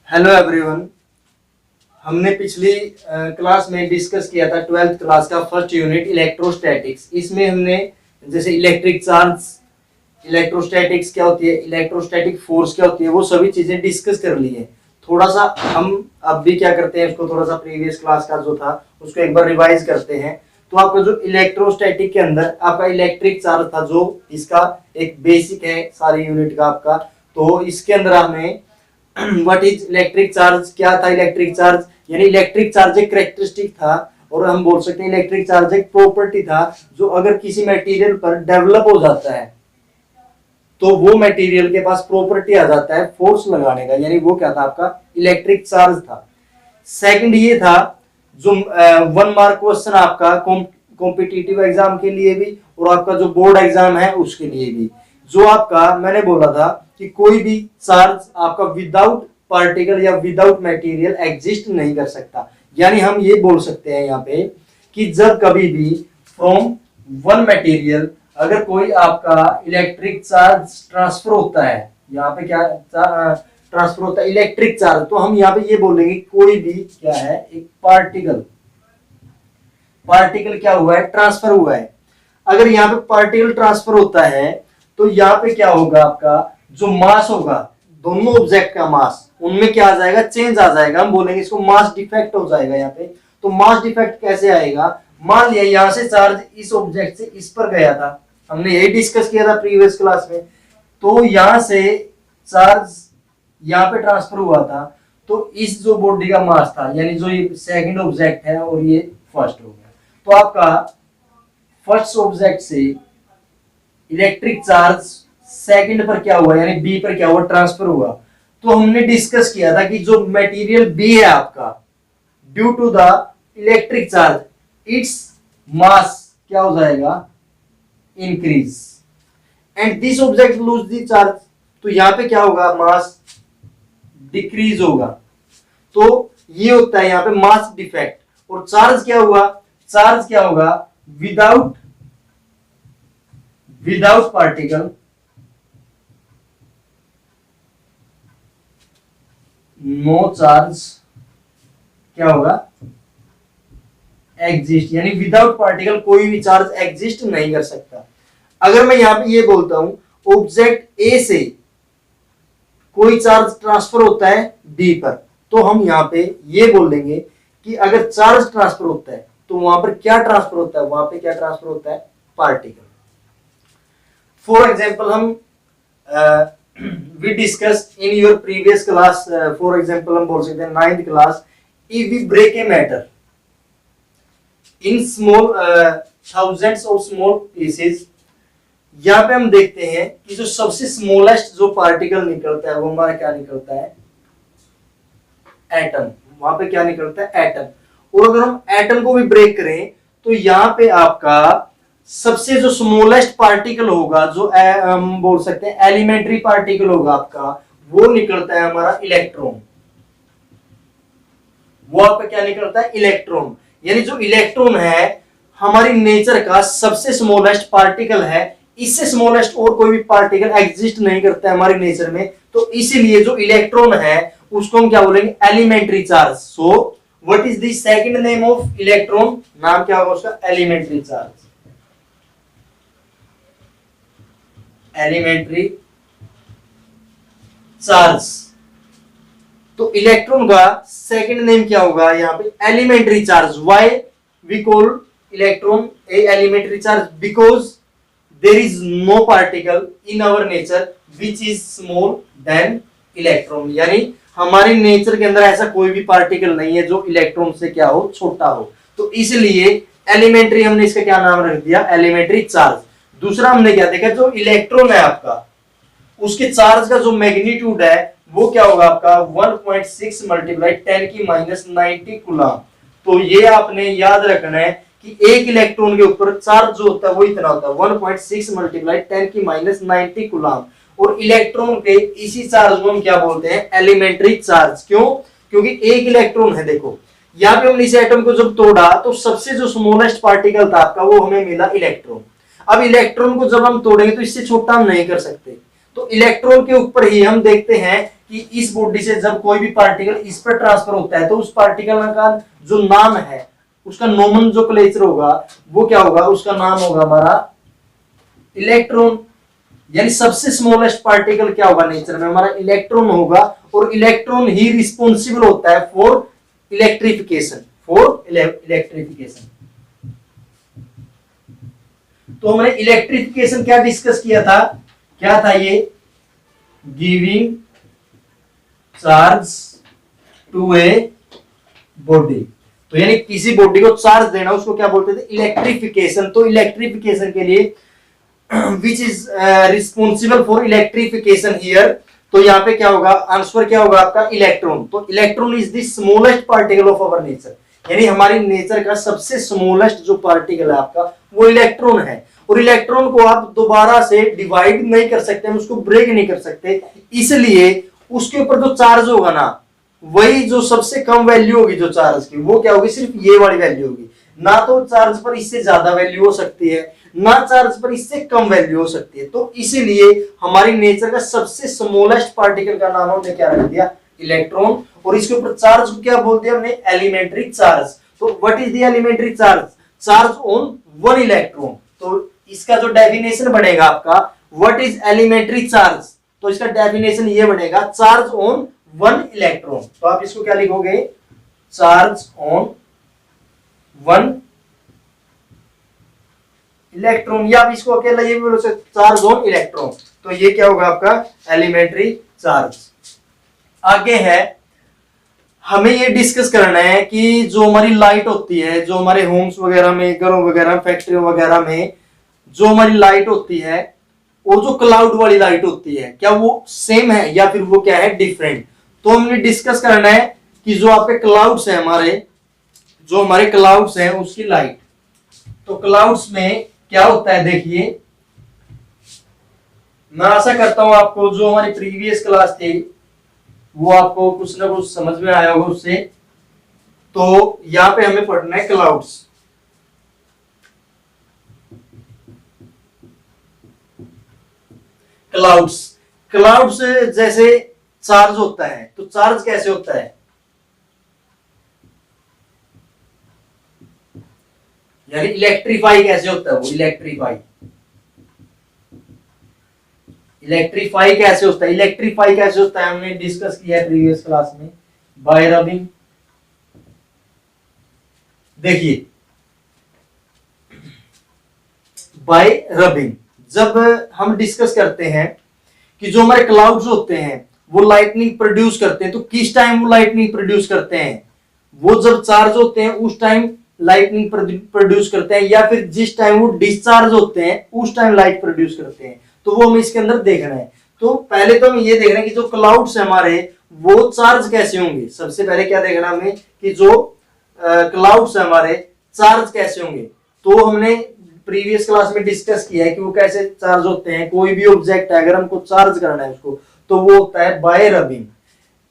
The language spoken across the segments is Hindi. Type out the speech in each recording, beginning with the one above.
Hello everyone. हमने पिछली क्लास में डिस्कस किया था 12th क्लास का फर्स्ट यूनिट इलेक्ट्रोस्टैटिक्स। इसमें हमने जैसे इलेक्ट्रिक चार्ज, इलेक्ट्रोस्टैटिक्स क्या होती है, इलेक्ट्रोस्टैटिक फोर्स क्या होती है, वो सभी चीजें डिस्कस कर ली है। थोड़ा सा हम अब भी क्या करते हैं, उसको थोड़ा सा प्रीवियस क्लास का जो था उसको एक बार रिवाइज करते हैं। तो आपका जो इलेक्ट्रोस्टैटिक के अंदर आपका इलेक्ट्रिक चार्ज था, जो इसका एक बेसिक है सारी यूनिट का आपका, तो इसके अंदर हमें व्हाट इज इलेक्ट्रिक चार्ज, क्या था इलेक्ट्रिक चार्ज, यानी इलेक्ट्रिक चार्ज एक कैरेक्टरिस्टिक था, और हम बोल सकते हैं इलेक्ट्रिक चार्ज एक प्रॉपर्टी था जो अगर किसी मटेरियल पर डेवलप हो जाता है तो वो मटेरियल के पास प्रॉपर्टी आ जाता है फोर्स लगाने का, यानी वो क्या था आपका इलेक्ट्रिक चार्ज था। सेकंड ये था जो 1 मार्क क्वेश्चन आपका कॉम्पिटिटिव एग्जाम के लिए भी और आपका जो बोर्ड एग्जाम है उसके लिए भी, जो आपका मैंने बोला था कि कोई भी चार्ज आपका विदाउट पार्टिकल या विदाउट मटेरियल एग्जिस्ट नहीं कर सकता। यानी हम ये बोल सकते हैं यहाँ पे कि जब कभी भी फ्रॉम वन मटेरियल अगर कोई आपका इलेक्ट्रिक चार्ज ट्रांसफर होता है, यहाँ पे क्या ट्रांसफर होता है इलेक्ट्रिक चार्ज, तो हम यहाँ पे ये बोलेंगे कोई भी क्या है एक पार्टिकल क्या हुआ है, ट्रांसफर हुआ है। अगर यहाँ पे पार्टिकल ट्रांसफर होता है तो यहाँ पे क्या होगा, आपका जो मास होगा दोनों ऑब्जेक्ट का मास, उनमें क्या आ जाएगा, चेंज आ जाएगा। हम बोलेंगे इसको मास डिफेक्ट हो जाएगा यहाँ पे। तो मास डिफेक्ट कैसे आएगा, मान लिया यहाँ से चार्ज इस ऑब्जेक्ट से इस पर गया था, हमने यही डिस्कस किया था प्रीवियस क्लास में। तो यहाँ से चार्ज यहाँ पे ट्रांसफर हुआ था, तो इस जो बॉडी का मास था, यानी जो ये सेकंड ऑब्जेक्ट है और ये फर्स्ट हो गया, तो आपका फर्स्ट ऑब्जेक्ट से इलेक्ट्रिक चार्ज सेकंड पर क्या हुआ, यानी बी पर क्या हुआ, ट्रांसफर हुआ। तो हमने डिस्कस किया था कि जो मटेरियल बी है आपका, due to the electric charge its mass क्या हो जाएगा, increase, and this object lose the charge, तो यहां पे क्या होगा, मास डिक्रीज होगा। तो ये होता है यहाँ पे मास डिफेक्ट। और चार्ज क्या हुआ, चार्ज क्या होगा, विदाउट पार्टिकल नो चार्ज क्या होगा, एग्जिस्ट, यानी विदाउट पार्टिकल कोई भी चार्ज एग्जिस्ट नहीं कर सकता। अगर मैं यहां पे ये बोलता हूं ऑब्जेक्ट ए से कोई चार्ज ट्रांसफर होता है बी पर, तो हम यहां पे ये बोल देंगे कि अगर चार्ज ट्रांसफर होता है तो वहां पर क्या ट्रांसफर होता है, वहां पे क्या ट्रांसफर होता है, पार्टिकल। फॉर एग्जाम्पल हम we discussed in your previous class, for example हम बोल सकते हैं 9th class, if we break a matter in small thousands of small pieces, यहाँ पे हम देखते हैं कि जो सबसे स्मॉलेस्ट जो पार्टिकल निकलता है वो हमारा क्या निकलता है, एटम। वहां पे क्या निकलता है, एटम। और अगर हम एटम को भी ब्रेक करें तो यहाँ पे आपका सबसे जो स्मॉलेस्ट पार्टिकल होगा, जो हम बोल सकते हैं एलिमेंट्री पार्टिकल होगा आपका, वो निकलता है हमारा इलेक्ट्रॉन। वो आपका क्या निकलता है, इलेक्ट्रॉन। यानी जो इलेक्ट्रॉन है हमारी नेचर का सबसे स्मॉलेस्ट पार्टिकल है, इससे स्मॉलेस्ट और कोई भी पार्टिकल एग्जिस्ट नहीं करता है हमारे नेचर में। तो इसीलिए जो इलेक्ट्रॉन है उसको हम क्या बोलेंगे, elementary charge. So what is the second name of electron, नाम क्या होगा उसका, एलिमेंट्री चार्ज। Elementary charge. तो इलेक्ट्रॉन का सेकंड नेम क्या होगा यहाँ पे, elementary charge. Why we call electron a elementary charge, because there is no particle in our nature which is small than electron. यानी हमारे नेचर के अंदर ऐसा कोई भी पार्टिकल नहीं है जो इलेक्ट्रॉन से क्या हो, छोटा हो। तो इसलिए एलिमेंट्री हमने इसका क्या नाम रख दिया, एलिमेंट्री चार्ज। दूसरा हमने क्या देखा, जो इलेक्ट्रॉन है आपका उसके चार्ज का जो मैग्नीट्यूड है वो क्या होगा आपका 1.6 मल्टीप्लाई 10⁻90 कूलम। तो ये आपने याद रखना है कि एक इलेक्ट्रॉन के ऊपर चार्ज जो होता है वो इतना होता है 1.6 मल्टीप्लाई 10⁻90 कूलम। और इलेक्ट्रॉन के इसी चार्ज को हम क्या बोलते हैं, एलिमेंट्री चार्ज। क्यों, क्योंकि एक इलेक्ट्रॉन है। देखो यहाँ पे हमने इस एटम को जब तोड़ा तो सबसे जो स्मॉलेस्ट पार्टिकल था आपका वो हमें मिला इलेक्ट्रॉन। अब इलेक्ट्रॉन को जब हम तोड़ेंगे तो इससे छोटा हम नहीं कर सकते, तो इलेक्ट्रॉन के ऊपर ही हम देखते हैं कि इस बॉडी से जब कोई भी पार्टिकल इस पर ट्रांसफर होता है तो उस पार्टिकल का जो नाम है, उसका नोमेनक्लेचर होगा, वो क्या होगा, उसका नाम होगा हमारा इलेक्ट्रॉन। यानी सबसे स्मॉलेस्ट पार्टिकल क्या होगा नेचर में, हमारा इलेक्ट्रॉन होगा। और इलेक्ट्रॉन ही रिस्पॉन्सिबल होता है फॉर इलेक्ट्रिफिकेशन, तो हमने इलेक्ट्रिफिकेशन क्या डिस्कस किया था, क्या था ये, giving charge to a body. तो यानी किसी बॉडी को चार्ज देना, उसको क्या बोलते थे, इलेक्ट्रिफिकेशन। तो इलेक्ट्रिफिकेशन के लिए which is responsible for electrification here, तो यहाँ पे क्या होगा, आंसर क्या होगा आपका, इलेक्ट्रॉन। तो electron is the smallest particle of our nature, यानी हमारी नेचर का सबसे स्मॉलेस्ट जो पार्टिकल है आपका वो इलेक्ट्रॉन है। और इलेक्ट्रॉन को आप दोबारा से डिवाइड नहीं कर सकते, उसको ब्रेक नहीं कर सकते, इसलिए उसके ऊपर जो चार्ज होगा ना, वही जो सबसे कम वैल्यू होगी जो चार्ज की, वो क्या होगी, सिर्फ ये वाली वैल्यू होगी। ना तो चार्ज पर इससे ज्यादा वैल्यू हो सकती है, ना चार्ज पर इससे कम वैल्यू हो सकती है। तो इसीलिए हमारी नेचर का सबसे स्मॉलेस्ट पार्टिकल का नाम हमने क्या रख दिया, इलेक्ट्रॉन। और इसके ऊपर चार्ज को क्या बोलते हैं हमने, एलिमेंट्री चार्ज। तो what is the elementary charge, charge on one electron. तो इसका जो डेफिनेशन बनेगा आपका, व्हाट इज एलिमेंट्री चार्ज, तो इसका डेफिनेशन ये बनेगा, चार्ज ऑन वन इलेक्ट्रॉन। तो आप इसको क्या लिखोगे, चार्ज ऑन वन इलेक्ट्रॉन, या आप इसको अकेला ये भी बोल सकते, चार्ज ऑन इलेक्ट्रॉन। तो ये क्या होगा आपका एलिमेंट्री चार्ज। आगे है, हमें ये डिस्कस करना है कि जो हमारी लाइट होती है, जो हमारे होम्स वगैरह में, घरों वगैरह, फैक्ट्रियों वगैरह में जो हमारी लाइट होती है, और जो क्लाउड वाली लाइट होती है, क्या वो सेम है या फिर वो क्या है, डिफरेंट। तो हमने डिस्कस करना है कि जो आपके क्लाउड्स हैं, जो हमारे क्लाउड्स हैं उसकी लाइट। तो क्लाउड्स में क्या होता है, देखिए, मैं आशा करता हूं आपको जो हमारी प्रीवियस क्लास थी वो आपको कुछ ना कुछ समझ में आया होगा उससे। तो यहां पे हमें पढ़ना है क्लाउड्स। क्लाउड्स जैसे चार्ज होता है, तो चार्ज कैसे होता है, यानी इलेक्ट्रीफाई कैसे होता है, वो इलेक्ट्रीफाई कैसे होता है, इलेक्ट्रीफाई कैसे होता है हमने डिस्कस किया है प्रीवियस क्लास में, बाय रबिंग। देखिए, बाय रबिंग जब हम डिस्कस करते हैं कि जो हमारे क्लाउड्स होते हैं वो लाइटनिंग प्रोड्यूस करते हैं, तो किस टाइम वो लाइटनिंग प्रोड्यूस करते हैं, वो जब चार्ज होते हैं उस टाइम लाइटनिंग प्रोड्यूस करते हैं, या फिर जिस टाइम वो डिस्चार्ज होते हैं उस टाइम लाइट प्रोड्यूस करते हैं। तो वो हमें इसके अंदर देखना है। तो पहले तो हम ये देख रहे हैं कि जो क्लाउड्स है हमारे वो चार्ज कैसे होंगे। सबसे पहले क्या देखना हमें कि जो क्लाउड्स है हमारे चार्ज कैसे होंगे। तो हमने प्रीवियस क्लास में डिस्कस किया है कि वो कैसे चार्ज होते हैं। कोई भी ऑब्जेक्ट है अगर हमको चार्ज करना है उसको, तो वो होता है बाय रबिंग।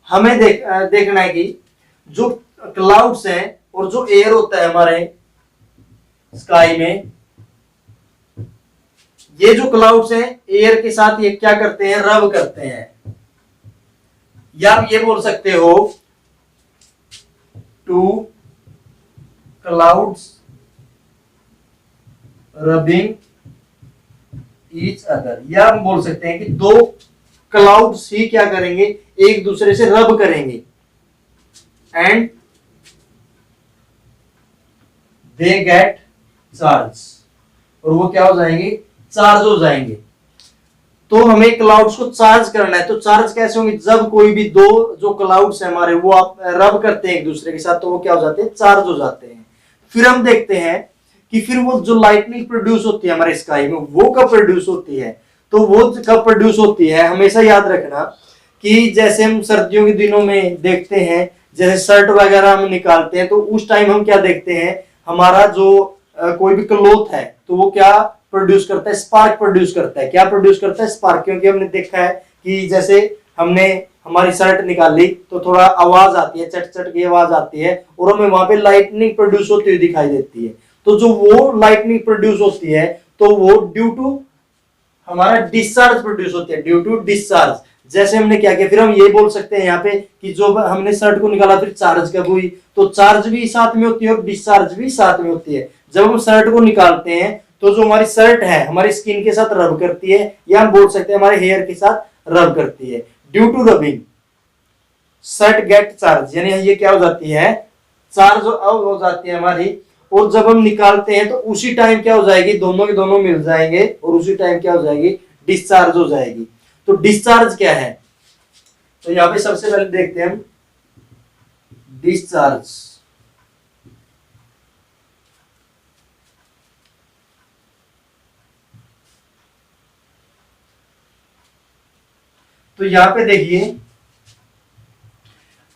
हमें देखना है कि जो क्लाउड्स हैं और जो एयर होता है हमारे स्काई में, ये जो क्लाउड्स हैं एयर के साथ ये क्या करते हैं, रब करते हैं। या आप ये बोल सकते हो two clouds rubbing each other, या हम बोल सकते हैं कि दो क्लाउड्स ही क्या करेंगे, एक दूसरे से रब करेंगे, एंड दे गेट चार्ज, और वो क्या हो जाएंगे, चार्ज हो जाएंगे। तो हमें क्लाउड्स को चार्ज करना है। तो चार्ज कैसे होंगे, जब कोई भी दो जो क्लाउड्स है हमारे वो आप रब करते हैं एक दूसरे के साथ, तो वो क्या हो जाते हैं, चार्ज हो जाते हैं। फिर हम देखते हैं कि फिर वो जो लाइटनिंग प्रोड्यूस होती है हमारे स्काई में, वो कब प्रोड्यूस होती है। तो वो कब प्रोड्यूस होती है, हमेशा याद रखना कि जैसे हम सर्दियों के दिनों में देखते हैं, जैसे शर्ट वगैरह हम निकालते हैं, तो उस टाइम हम क्या देखते हैं, हमारा जो कोई भी क्लोथ है तो वो क्या प्रोड्यूस करता है, स्पार्क प्रोड्यूस करता है। क्या प्रोड्यूस करता है, स्पार्क। क्योंकि हमने देखा है कि जैसे हमने हमारी शर्ट निकाली तो थोड़ा आवाज आती है, चट चट की आवाज आती है, और हमें वहां पे लाइटनिंग प्रोड्यूस होती हुई दिखाई देती है। तो जो वो लाइटनिंग प्रोड्यूस होती है तो वो ड्यू टू हमारा डिस्चार्ज प्रोड्यूस होती है, ड्यू टू डिस्चार्ज। जैसे हमने क्या किया, फिर हम ये बोल सकते हैं यहाँ पे कि जो हमने शर्ट को निकाला फिर चार्ज कब हुई, तो चार्ज भी साथ में होती है और डिस्चार्ज भी साथ में होती है। जब हम शर्ट को निकालते हैं तो जो हमारी शर्ट है हमारी स्किन के साथ रब करती है, या हम बोल सकते हैं हमारे हेयर के साथ रब करती है। Due to rubbing shirt get charge, यानी ये क्या हो जाती है, चार्ज हो जाती है हमारी। और जब हम निकालते हैं तो उसी टाइम क्या हो जाएगी, दोनों के दोनों मिल जाएंगे और उसी टाइम क्या हो जाएगी, डिस्चार्ज हो जाएगी। तो डिस्चार्ज क्या है, तो यहां पे सबसे पहले देखते हैं हम डिस्चार्ज। तो यहां पे देखिए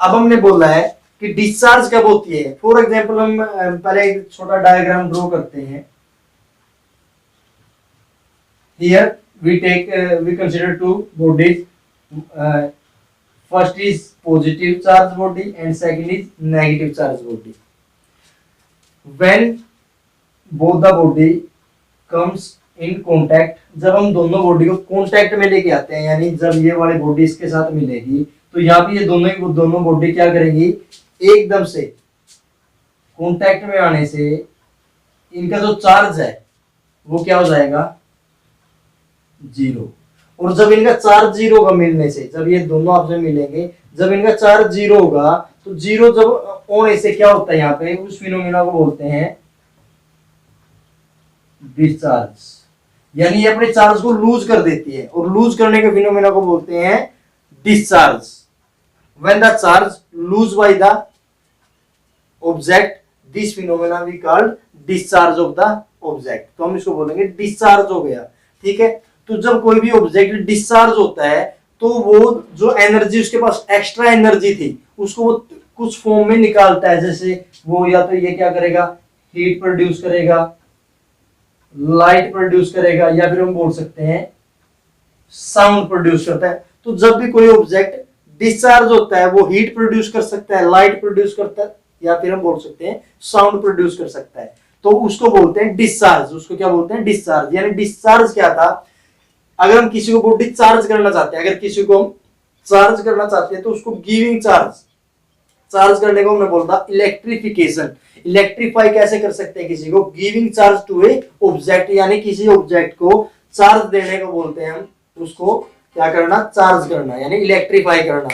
अब हमने बोला है कि डिस्चार्ज कब होती है। फॉर एग्जांपल हम पहले एक छोटा डायग्राम ड्रॉ करते हैं। Here we consider two bodies, first is positive charge body and second is negative charge body. When both the body comes in contact, जब हम दोनों बॉडी को कॉन्टैक्ट में लेके आते हैं, यानी जब ये वाली बॉडी इसके साथ मिलेगी तो यहाँ पे ये दोनों बॉडी क्या करेंगी, एकदम से कॉन्टैक्ट में आने से इनका जो चार्ज है वो क्या हो जाएगा, जीरो। और जब इनका चार्ज जीरो होगा मिलने से, जब ये दोनों आपस में मिलेंगे, जब इनका चार्ज जीरो होगा तो जीरो जब होने से क्या होता है, यहाँ पे उस फिनोमेना को बोलते हैं डिस्चार्ज, यानी ये अपने चार्ज को लूज कर देती है और लूज करने के फिनोमेना को बोलते हैं discharge. When the charge lose by the object this phenomena we called discharge of the object. तो हम इसको बोलेंगे डिस्चार्ज हो गया, ठीक है। तो जब कोई भी ऑब्जेक्ट डिस्चार्ज होता है तो वो जो एनर्जी उसके पास एक्स्ट्रा एनर्जी थी उसको वो कुछ फॉर्म में निकालता है, जैसे वो या तो ये क्या करेगा, हीट प्रोड्यूस करेगा, लाइट प्रोड्यूस करेगा, या फिर हम बोल सकते हैं साउंड प्रोड्यूस करता है। तो जब भी कोई ऑब्जेक्ट डिस्चार्ज होता है वो हीट प्रोड्यूस कर सकता है, लाइट प्रोड्यूस करता है, या फिर हम बोल सकते हैं साउंड प्रोड्यूस कर सकता है, तो उसको बोलते हैं डिस्चार्ज। उसको क्या बोलते हैं, डिस्चार्ज। यानी डिस्चार्ज क्या था, अगर हम किसी को बॉडी चार्ज करना चाहते हैं, अगर किसी को हम चार्ज करना चाहते हैं तो उसको गिविंग चार्ज, चार्ज करने को हमने बोलता इलेक्ट्रिफिकेशन। इलेक्ट्रीफाई कैसे कर सकते हैं किसी को, giving charge to a object, यानी किसी ऑब्जेक्ट को चार्ज देने को बोलते हैं हम, उसको क्या करना, चार्ज करना, यानी इलेक्ट्रीफाई करना।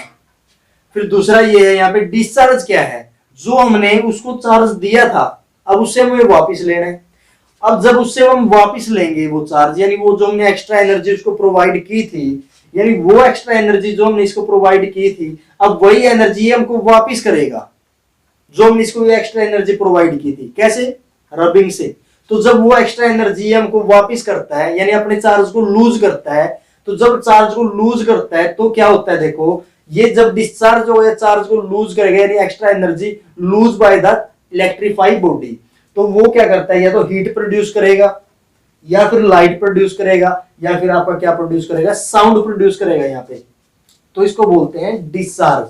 फिर दूसरा ये है यहाँ पे डिस्चार्ज क्या है, जो हमने उसको चार्ज दिया था अब उससे हमें वापस लेना है। अब जब उससे हम वापस लेंगे वो चार्ज, यानी वो जो हमने एक्स्ट्रा एनर्जी उसको प्रोवाइड की थी, यानी वो एक्स्ट्रा एनर्जी जो हमने इसको प्रोवाइड की थी, अब वही एनर्जी हमको वापस करेगा जो हमने इसको एक्स्ट्रा एनर्जी प्रोवाइड की थी। कैसे, रबिंग से। तो जब वो एक्स्ट्रा एनर्जी हमको वापस करता है, यानी अपने चार्ज को लूज करता है, तो जब चार्ज को लूज करता है तो क्या होता है, देखो ये जब डिस्चार्ज हो या चार्ज को लूज करेगा, यानी extra energy lose by the electrified body, तो वो क्या करता है, या तो हीट प्रोड्यूस करेगा, या फिर लाइट प्रोड्यूस करेगा, या फिर आपका क्या प्रोड्यूस करेगा, साउंड प्रोड्यूस करेगा यहाँ पे। तो इसको बोलते हैं डिस्चार्ज।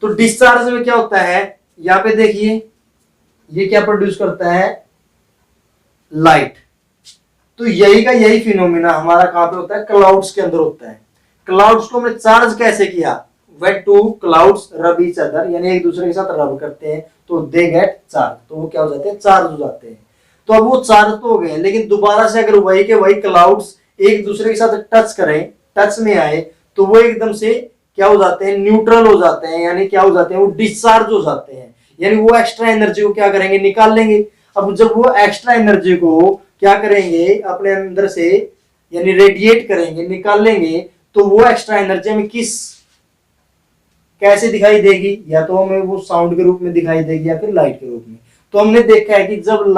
तो डिस्चार्ज में क्या होता है, यहाँ पे देखिए ये क्या प्रोड्यूस करता है, लाइट। तो यही का यही फिनोमिना हमारा कहां पे होता है, क्लाउड्स के अंदर होता है। क्लाउड्स को हमने चार्ज कैसे किया, व्हेन टू क्लाउड्स रब ईच अदर, यानी एक दूसरे के साथ रब करते हैं तो दे गेट चार्ज, तो वो क्या हो जाते हैं, चार्ज हो जाते हैं। तो अब वो चार्ज तो हो गए, लेकिन दोबारा से अगर वही के वही क्लाउड्स एक दूसरे के साथ टच करें, टच में आए, तो वो एकदम से क्या हो जाते हैं, न्यूट्रल हो जाते हैं, यानी क्या हो जाते हैं, वो डिस्चार्ज हो जाते हैं, यानी वो एक्स्ट्रा एनर्जी को क्या करेंगे, निकाल लेंगे। अब जब वो एक्स्ट्रा एनर्जी को क्या करेंगे, अपने अंदर से यानी रेडिएट करेंगे, निकाल लेंगे, तो वो एक्स्ट्रा एनर्जी हमें कैसे दिखाई देगी, या तो हमें वो साउंड के रूप में दिखाई देगी या फिर लाइट के रूप में। तो हमने देखा है कि जब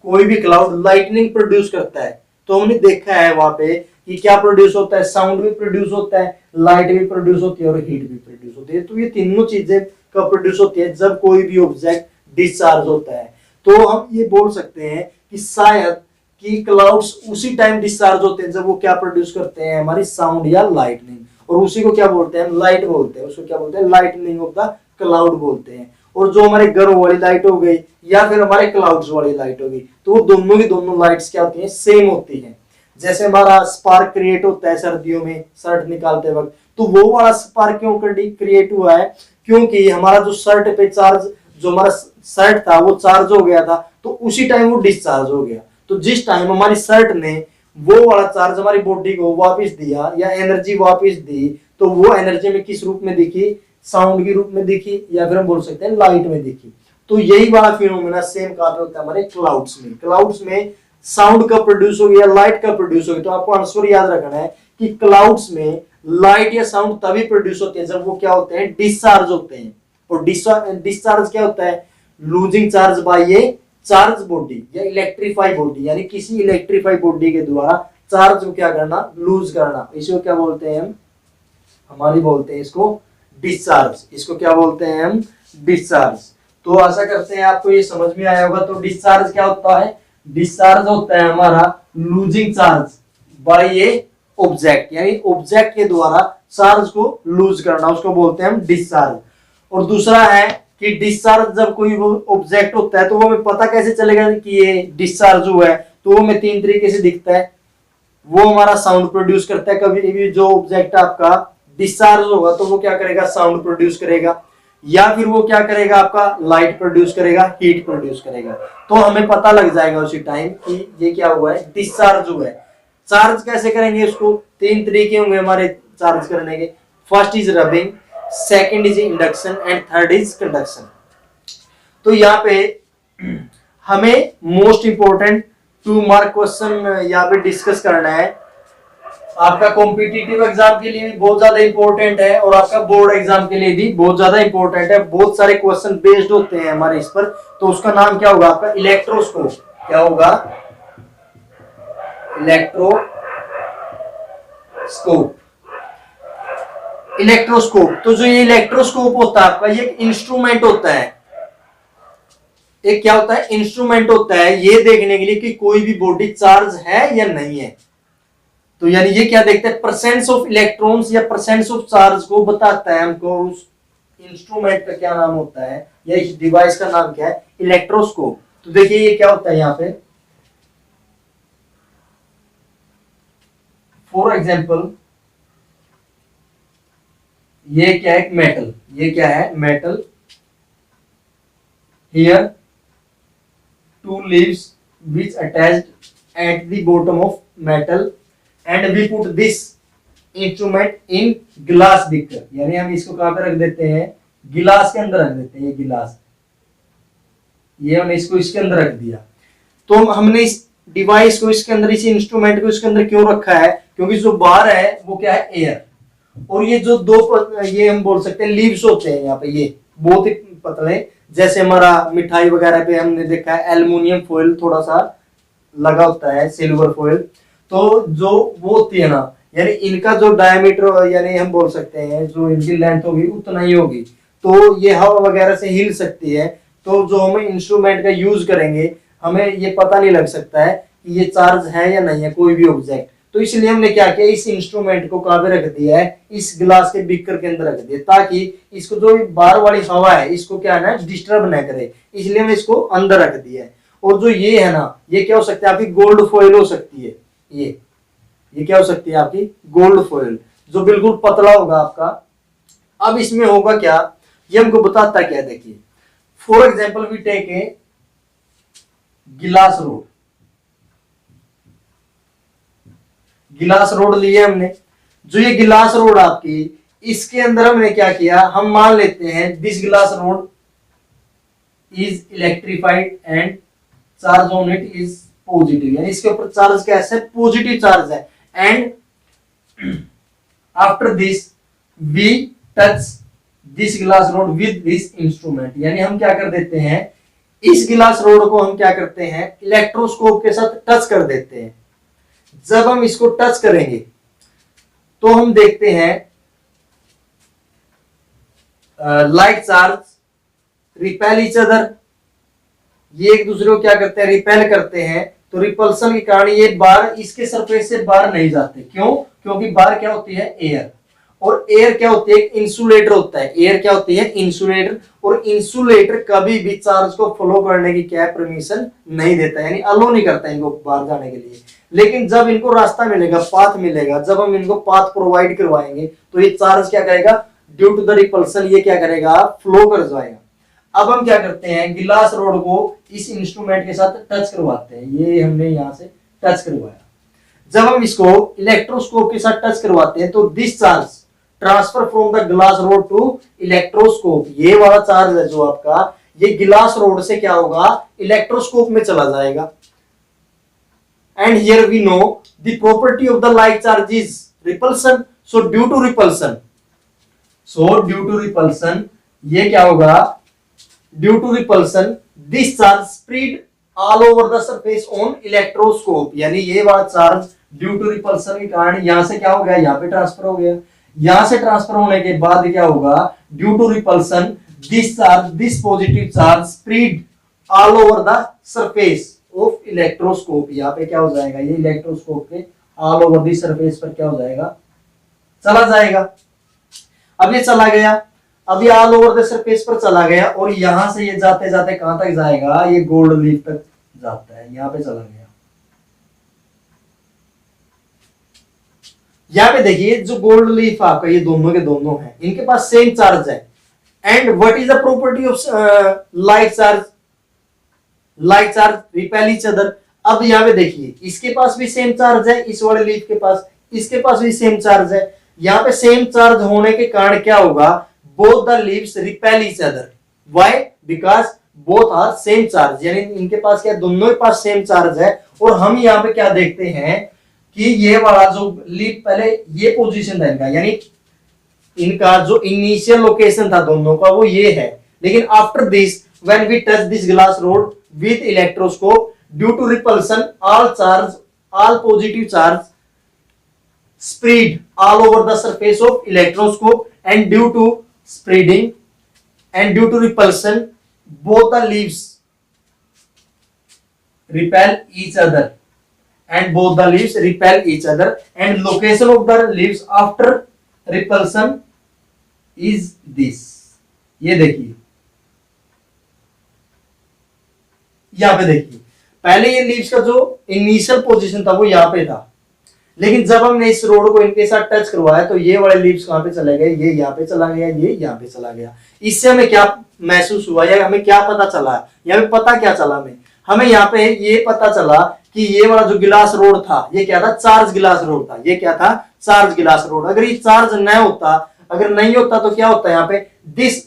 कोई भी क्लाउड लाइटनिंग प्रोड्यूस करता है तो हमने देखा है वहां पे कि क्या प्रोड्यूस होता है, साउंड भी प्रोड्यूस होता है, लाइट भी प्रोड्यूस होती है और हीट भी प्रोड्यूस होती है। तो ये तीनों चीजें कब प्रोड्यूस होती है, जब कोई भी ऑब्जेक्ट डिस्चार्ज होता है। तो हम ये बोल सकते हैं कि शायद कि क्लाउड्स उसी टाइम डिस्चार्ज होते हैं जब वो क्या प्रोड्यूस करते हैं, हमारी साउंड या लाइटनिंग, और उसी को क्या बोलते हैं, लाइट बोलते हैं, उसको क्या बोलते हैं, लाइटनिंग ऑफ द क्लाउड बोलते हैं। और जो हमारे घर वाली लाइट हो गई या फिर हमारे क्लाउड्स वाली लाइट हो गई, तो वो दोनों की दोनों लाइट्स क्या होती हैं, सेम होती हैं। जैसे हमारा स्पार्क क्रिएट होता है सर्दियों में शर्ट निकालते वक्त, तो वो वाला स्पार्क क्यों क्रिएट हुआ है, क्योंकि हमारा जो शर्ट पे चार्ज, जो हमारा शर्ट था वो चार्ज हो गया था, तो उसी टाइम वो डिस्चार्ज हो गया। तो जिस टाइम हमारी शर्ट ने वो वाला चार्ज हमारी बॉडी को वापस दिया या एनर्जी वापस दी, तो वो एनर्जी में किस रूप में दिखी, साउंड के रूप में दिखी, या फिर हम बोल सकते हैं लाइट में दिखी। तो यही वाला फिनोमेना सेम कहां पे होता है, हमारे क्लाउड्स में। क्लाउड्स में साउंड कब प्रोड्यूस होगी या लाइट कब प्रोड्यूस होगी, तो आपको आंसर याद रखना है कि क्लाउड्स में लाइट या साउंड तभी प्रोड्यूस होते हैं जब वो क्या होते हैं, डिस्चार्ज होते हैं। और डिस्चार्ज क्या होता है, losing charge by A charge body या इलेक्ट्रीफाई बॉडी, यानी किसी इलेक्ट्रीफाई बॉडी के द्वारा चार्ज को क्या करना, लूज करना। इसको क्या बोलते हैं हम, हमारी बोलते हैं इसको डिस्चार्ज। इसको क्या बोलते हैं हम, डिस्चार्ज। तो आशा करते हैं आपको ये समझ में आया होगा। तो डिस्चार्ज क्या होता है, डिस्चार्ज होता है हमारा losing charge by A object, यानी ऑब्जेक्ट के द्वारा चार्ज को लूज करना, उसको बोलते हैं हम डिस्चार्ज। और दूसरा है कि डिस्चार्ज जब कोई वो ऑब्जेक्ट होता है तो वो हमें पता कैसे चलेगा कि ये डिस्चार्ज हुआ है, तो वो हमें तीन तरीके से दिखता है। वो हमारा साउंड प्रोड्यूस करता है, कभी भी जो ऑब्जेक्ट आपका डिस्चार्ज होगा तो वो क्या करेगा, साउंड प्रोड्यूस करेगा, या फिर वो क्या करेगा, आपका लाइट प्रोड्यूस करेगा, हीट प्रोड्यूस करेगा। तो हमें पता लग जाएगा उसी टाइम कि ये क्या हुआ है, डिस्चार्ज हुआ है। चार्ज कैसे करेंगे उसको, तीन तरीके होंगे हमारे चार्ज करने के। First is rubbing, second is induction and third is conduction. तो यहाँ पे हमें मोस्ट इंपोर्टेंट 2 मार्क क्वेश्चन यहाँ पे डिस्कस करना है। आपका कॉम्पिटिटिव एग्जाम के लिए भी बहुत ज्यादा इंपॉर्टेंट है और आपका बोर्ड एग्जाम के लिए भी बहुत ज्यादा इंपॉर्टेंट है। बहुत सारे क्वेश्चन बेस्ड होते हैं हमारे इस पर। तो उसका नाम क्या होगा आपका, इलेक्ट्रोस्कोप। क्या होगा, इलेक्ट्रोस्कोप। इलेक्ट्रोस्कोप, तो जो ये इलेक्ट्रोस्कोप होता है आपका, ये इंस्ट्रूमेंट होता है। एक क्या होता है, इंस्ट्रूमेंट होता है ये देखने के लिए कि कोई भी बॉडी चार्ज है या नहीं है। तो यानी ये क्या देखते हैं, परसेंट्स ऑफ इलेक्ट्रॉन्स या परसेंट्स ऑफ चार्ज को बताता है हमको। उस इंस्ट्रूमेंट का क्या नाम होता है या इस डिवाइस का नाम क्या है, इलेक्ट्रोस्कोप। तो देखिए ये क्या होता है यहाँ पे, फॉर एग्जाम्पल ये क्या है, मेटल। ये क्या है, metal. Here 2 leaves which attached at the bottom of metal and we put this instrument in glass beaker। यानी हम इसको कहां पे रख देते हैं, गिलास के अंदर रख देते हैं। ये गिलास, ये हमने इसको इसके अंदर रख दिया। तो हमने इस डिवाइस को इसके अंदर, इस इंस्ट्रूमेंट को इसके अंदर क्यों रखा है, क्योंकि जो बाहर है वो क्या है, एयर। और ये जो दो ये हम बोल सकते हैं लीव्स होते हैं यहाँ पे, ये बहुत ही पतले, जैसे हमारा मिठाई वगैरह पे हमने देखा है एल्युमिनियम फॉइल थोड़ा सा लगा होता है, सिल्वर फॉइल। तो जो वो होती है ना, यानी इनका जो डायमीटर, यानी हम बोल सकते हैं जो इनकी लेंथ होगी उतना ही होगी। तो ये हवा वगैरह से हिल सकती है। तो जो हम इंस्ट्रूमेंट का यूज करेंगे, हमें ये पता नहीं लग सकता है कि ये चार्ज है या नहीं है कोई भी ऑब्जेक्ट। तो इसलिए हमने क्या किया, इस इंस्ट्रूमेंट को कहां पे रख दिया है, इस गिलास के बीकर के अंदर रख दिया, ताकि इसको जो बाहर वाली हवा है इसको क्या है ना, डिस्टर्ब ना करे। इसलिए हमने इसको अंदर रख दिया है। और जो ये है ना, ये क्या हो सकता है, आपकी गोल्ड फॉइल हो सकती है। ये क्या हो सकती है, आपकी गोल्ड फॉइल, जो बिल्कुल पतला होगा आपका। अब इसमें होगा क्या, ये हमको बताता क्या, देखिए for example we take a glass rod. गिलास रोड लिए हमने, जो ये गिलास रोड आपकी, इसके अंदर हमने क्या किया, हम मान लेते हैं this glass rod is electrified and charge on it is positive, यानी इसके ऊपर चार्ज कैसे, पॉजिटिव चार्ज है। And after this we touch this glass rod with this instrument, यानी हम क्या कर देते हैं, इस गिलास रोड को हम क्या करते हैं, इलेक्ट्रोस्कोप के साथ टच कर देते हैं। जब हम इसको टच करेंगे तो हम देखते हैं light charge repel each other, ये एक दूसरे को क्या करते हैं, रिपेल करते हैं। तो रिपल्सन के कारण ये बार इसके सरफेस से बाहर नहीं जाते। क्यों, क्योंकि बाहर क्या होती है, एयर। और एयर क्या होती है, इंसुलेटर होता है। एयर क्या होती है, इंसुलेटर। और इंसुलेटर कभी भी चार्ज को फ्लो करने की क्या परमिशन नहीं देता, यानी अलो नहीं करता इनको बाहर जाने के लिए। लेकिन जब इनको रास्ता मिलेगा, पाथ मिलेगा, जब हम इनको पाथ प्रोवाइड करवाएंगे तो ये चार्ज क्या करेगा, ड्यू टू द रिपल्सन ये क्या करेगा, फ्लो कर जाएगा। अब हम क्या करते हैं, गिलास रोड को इस इंस्ट्रूमेंट के साथ टच करवाते हैं। ये हमने यहां से टच करवाया। जब हम इसको इलेक्ट्रोस्कोप के साथ टच करवाते हैं तो this charge transfer from the glass rod to electroscope, ये वाला चार्ज है जो आपका, ये गिलास रोड से क्या होगा, इलेक्ट्रोस्कोप में चला जाएगा। And here we know the property of the light charge is repulsion. So due to repulsion ये क्या होगा, due to repulsion this charge spread all over the surface on electroscope, यानी ये वाला चार्ज ड्यू टू रिपल्सन के कारण यहां से क्या हो गया, यहां पे ट्रांसफर हो गया। यहां से ट्रांसफर होने के बाद क्या होगा, due to repulsion this positive charge spread all over the surface of electroscope. यहाँ पे क्या हो जाएगा, ये इलेक्ट्रोस्कोप के ऑल ओवर द सरफेस पर क्या हो जाएगा, चला जाएगा। अब ये चला गया, अब ये ऑल ओवर द सरफेस पर चला गया और यहां से ये जाते जाते कहां तक जाएगा, ये गोल्ड लीफ तक जाता है, यहां पे चला गया। यहां पे देखिए जो गोल्ड लीफ आपका, ये दोनों के दोनों हैं, इनके पास सेम चार्ज है। And what is the property of light charge, light charge repel each other. अब यहाँ पे देखिए इसके पास भी सेम चार्ज है, इस वाले लीफ के पास, इसके पास भी सेम चार्ज है। यहाँ पे सेम चार्ज होने के कारण क्या होगा, both the leaves repel each other. Why, because both are same charge, यानी इनके पास क्या, दोनों के पास सेम चार्ज है। और हम यहाँ पे क्या देखते हैं कि ये वाला जो लीफ, पहले ये पोजीशन था इनका, यानी इनका जो इनिशियल लोकेशन था दोनों का वो ये है। लेकिन after this when we touch this glass rod with electroscope, due to repulsion all positive charge spread all over the surface of electroscope, and due to spreading and due to repulsion both the leaves repel each other, and both the leaves repel each other, and location of the leaves after repulsion is this। ये देखिए, यहां पे देखिए, पहले ये लीव्स का जो इनिशियल पोजीशन था वो यहाँ पे था, लेकिन जब हमने इस रोड को इनके साथ टच करवाया तो ये वाले लीव्स कहां पे चले गए, ये यहाँ पे चला गया, ये यहाँ पे चला गया। इससे हमें क्या महसूस हुआ, या हमें क्या पता चला, या हमें पता क्या चला, हमें यहाँ पे ये पता चला कि ये वाला जो गिलास रोड था ये क्या था, चार्ज गिलास रोड था। ये क्या था, चार्ज गिलास रोड। अगर ये चार्ज न होता, अगर नहीं होता तो क्या होता है यहाँ पे, this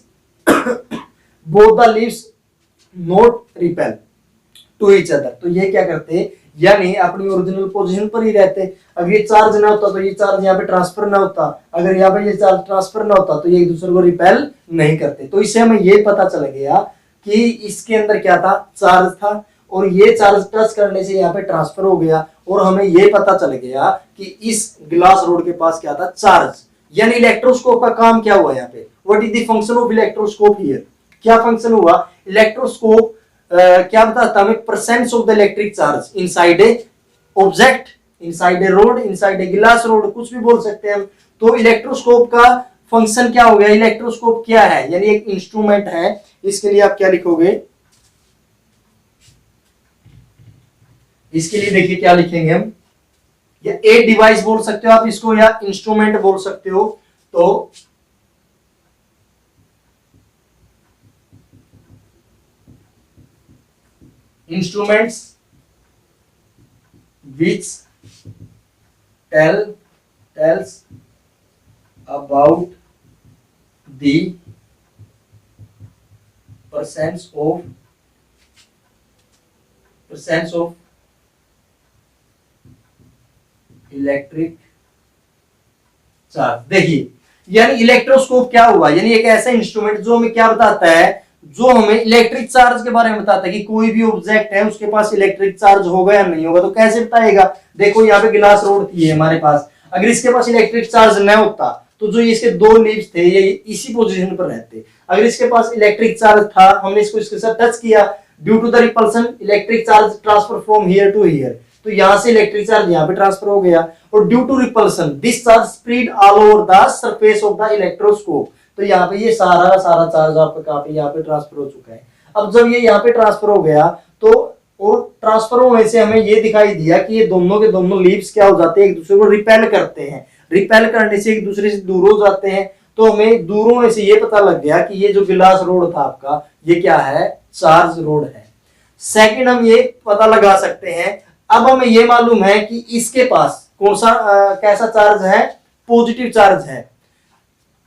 both the leaves not repel to each other. तो ये क्या करते, यानी अपनी ओरिजिनल पोजीशन पर ही रहते। अगर ये चार्ज ना होता तो ये चार्ज यहाँ पे ट्रांसफर ना होता, अगर यहाँ पे ये चार्ज ट्रांसफर ना होता तो ये एक दूसरे को रिपेल नहीं करते। तो इससे हमें ये पता चल गया कि इसके अंदर क्या था, चार्ज था, और ये चार्ज टच करने से यहाँ पे ट्रांसफर हो गया, और हमें ये पता चल गया कि इस ग्लास रोड के पास क्या था, चार्ज। यानी इलेक्ट्रोस्कोप का काम क्या हुआ यहाँ पे, what is the function of electroscope here, क्या फंक्शन हुआ। इलेक्ट्रोस्कोप क्या बताता हमें, presence of the electric charge inside a object, inside a road, inside a glass rod, कुछ भी बोल सकते हैं हम। तो इलेक्ट्रोस्कोप का फंक्शन क्या हो गया, इलेक्ट्रोस्कोप क्या है, यानी एक इंस्ट्रूमेंट है। इसके लिए आप क्या लिखोगे, इसके लिए देखिए क्या लिखेंगे हम, या एक डिवाइस बोल सकते हो आप इसको, या इंस्ट्रूमेंट बोल सकते हो। तो instruments which tells about the presence of electric charge. देखिए, यानी इलेक्ट्रोस्कोप क्या हुआ, यानी एक ऐसा इंस्ट्रूमेंट जो हमें क्या बताता है, जो हमें इलेक्ट्रिक चार्ज के बारे में बताता है कि कोई भी ऑब्जेक्ट है उसके पास इलेक्ट्रिक चार्ज होगा या नहीं होगा। तो कैसे बताएगा, देखो यहाँ पे गिलास रोड थी हमारे पास, अगर इसके पास इलेक्ट्रिक चार्ज न होता तो जो इसके दो लीव्स थे ये इसी पोजीशन पर रहते। अगर इसके पास इलेक्ट्रिक चार्ज था, हमने इसको इसके साथ टच किया, due to the repulsion electric charge transfer from here to here, तो यहाँ से इलेक्ट्रिक चार्ज यहाँ पे ट्रांसफर हो गया, और due to repulsion this charge spread all over the surface of the electroscope. तो यहाँ पे ये सारा चार्ज आपका कहाँ पे, यहाँ पे ट्रांसफर हो चुका है। अब जब ये यहाँ पे ट्रांसफर हो गया तो और ट्रांसफर होने से हमें ये दिखाई दिया कि ये दोनों के दोनों लीव्स क्या हो जाते हैं, एक दूसरे को रिपेल करते हैं। रिपेल करने से एक दूसरे से दूर हो जाते हैं। तो हमें दूर होने से ये पता लग गया कि ये जो गिलास रोड था आपका, ये क्या है, चार्ज रोड है। सेकंड हम ये पता लगा सकते हैं, अब हमें ये मालूम है कि इसके पास कौन सा कैसा चार्ज है, पॉजिटिव चार्ज है।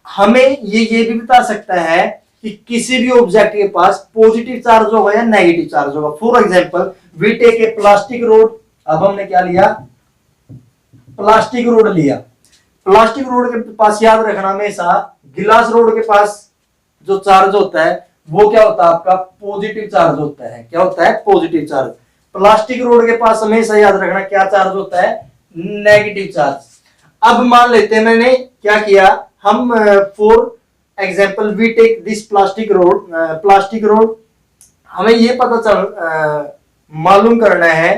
हमें ये भी बता सकता है कि किसी भी ऑब्जेक्ट के पास पॉजिटिव चार्ज होगा या नेगेटिव चार्ज होगा। For example we take a plastic rod. अब हमने क्या लिया, प्लास्टिक रोड लिया। प्लास्टिक रोड के पास याद रखना हमेशा गिलास रोड के पास जो चार्ज होता है वो क्या होता है, आपका पॉजिटिव चार्ज होता है। क्या होता है, पॉजिटिव चार्ज। प्लास्टिक रोड के पास हमेशा याद रखना क्या चार्ज होता है, नेगेटिव चार्ज। अब मान लेते हैं मैंने क्या किया, हम for example we take this plastic rod. हमें ये पता मालूम करना है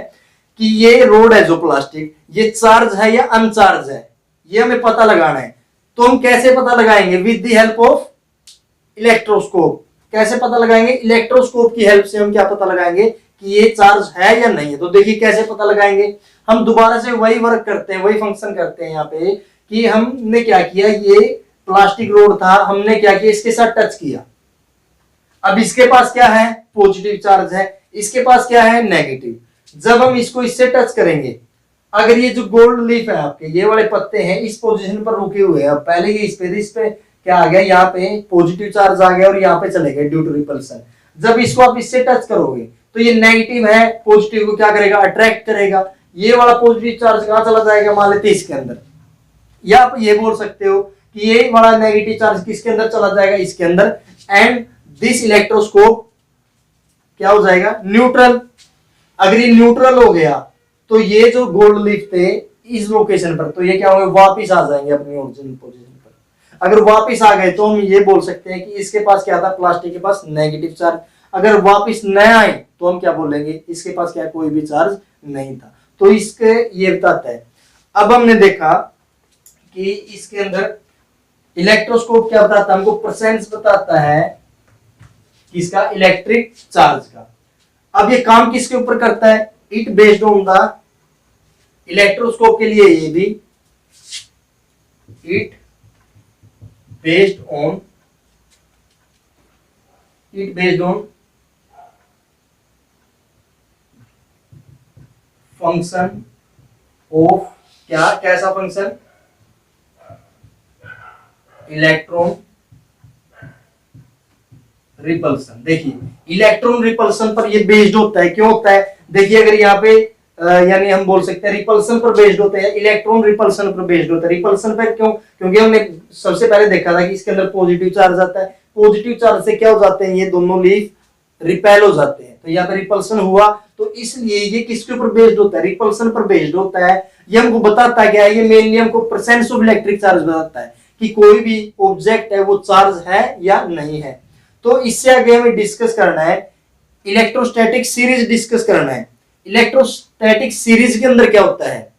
कि ये रोड है जो प्लास्टिक, ये चार्ज है या अनचार्ज है, ये हमें पता लगाना है। तो हम कैसे पता लगाएंगे, with the help of electroscope. कैसे पता लगाएंगे, इलेक्ट्रोस्कोप की हेल्प से हम क्या पता लगाएंगे कि ये चार्ज है या नहीं है। तो देखिए कैसे पता लगाएंगे, हम दोबारा से वही वर्क करते हैं, वही फंक्शन करते हैं यहाँ पे कि हमने क्या किया, ये प्लास्टिक रोड था, हमने क्या किया, इसके साथ टच किया। अब इसके पास क्या है, पॉजिटिव चार्ज है, इसके पास क्या है, नेगेटिव। जब हम इसको इससे टच करेंगे, अगर ये जो गोल्ड लीफ है आपके, ये वाले पत्ते हैं इस पोजीशन पर रुके हुए हैं, पहले ये इस पे क्या आ गया, यहाँ पे पॉजिटिव चार्ज आ गया और यहाँ पे चले गए ड्यू टू रिपल्सन। जब इसको आप इससे टच करोगे तो ये नेगेटिव है, पॉजिटिव को क्या करेगा, अट्रैक्ट करेगा। ये वाला पॉजिटिव चार्ज कहां चला जाएगा, मान लेते इसके अंदर। या आप ये बोल सकते हो कि ये वाला नेगेटिव चार्ज किसके अंदर चला जाएगा, इसके अंदर। एंड दिस इलेक्ट्रोस्कोप क्या हो जाएगा, न्यूट्रल। अगर ये न्यूट्रल हो गया तो ये जो गोल्ड लीफ थे इस लोकेशन पर, तो ये क्या होंगे, वापिस आ जाएंगे अपनी ओरिजिनल पोजीशन पर। अगर वापिस आ गए तो हम ये बोल सकते हैं कि इसके पास क्या था, प्लास्टिक के पास नेगेटिव चार्ज। अगर वापिस न आए तो हम क्या बोलेंगे, इसके पास क्या कोई भी चार्ज नहीं था। तो इसके ये बताता है। अब हमने देखा कि इसके अंदर इलेक्ट्रोस्कोप क्या बताता है, हमको परसेंट बताता है किसका, इलेक्ट्रिक चार्ज का। अब ये काम किसके ऊपर करता है, it based on the electroscope के लिए ये भी, it based on function of, क्या कैसा फंक्शन, इलेक्ट्रॉन रिपल्सन। देखिए इलेक्ट्रॉन रिपल्सन पर ये बेस्ड होता है। क्यों होता है, देखिए अगर यहाँ पे यानी हम बोल सकते हैं रिपल्सन पर बेस्ड होता है, इलेक्ट्रॉन रिपल्सन पर बेस्ड होता है। रिपल्सन पर क्यों, क्योंकि हमने सबसे पहले देखा था कि इसके अंदर पॉजिटिव चार्ज आता है। पॉजिटिव चार्ज से क्या हो जाते हैं, ये दोनों लीफ रिपेल हो जाते हैं। तो यहाँ पे रिपल्सन हुआ, तो इसलिए ये किसके ऊपर बेस्ड होता है, रिपल्सन पर बेस्ड होता है। ये हमको बताता है क्या है, ये मेनली हमको परसेंट ऑफ इलेक्ट्रिक चार्ज बताता है कि कोई भी ऑब्जेक्ट है वो चार्ज है या नहीं है। तो इससे आगे हमें डिस्कस करना है इलेक्ट्रोस्टैटिक सीरीज, डिस्कस करना है। इलेक्ट्रोस्टैटिक सीरीज के अंदर क्या होता है,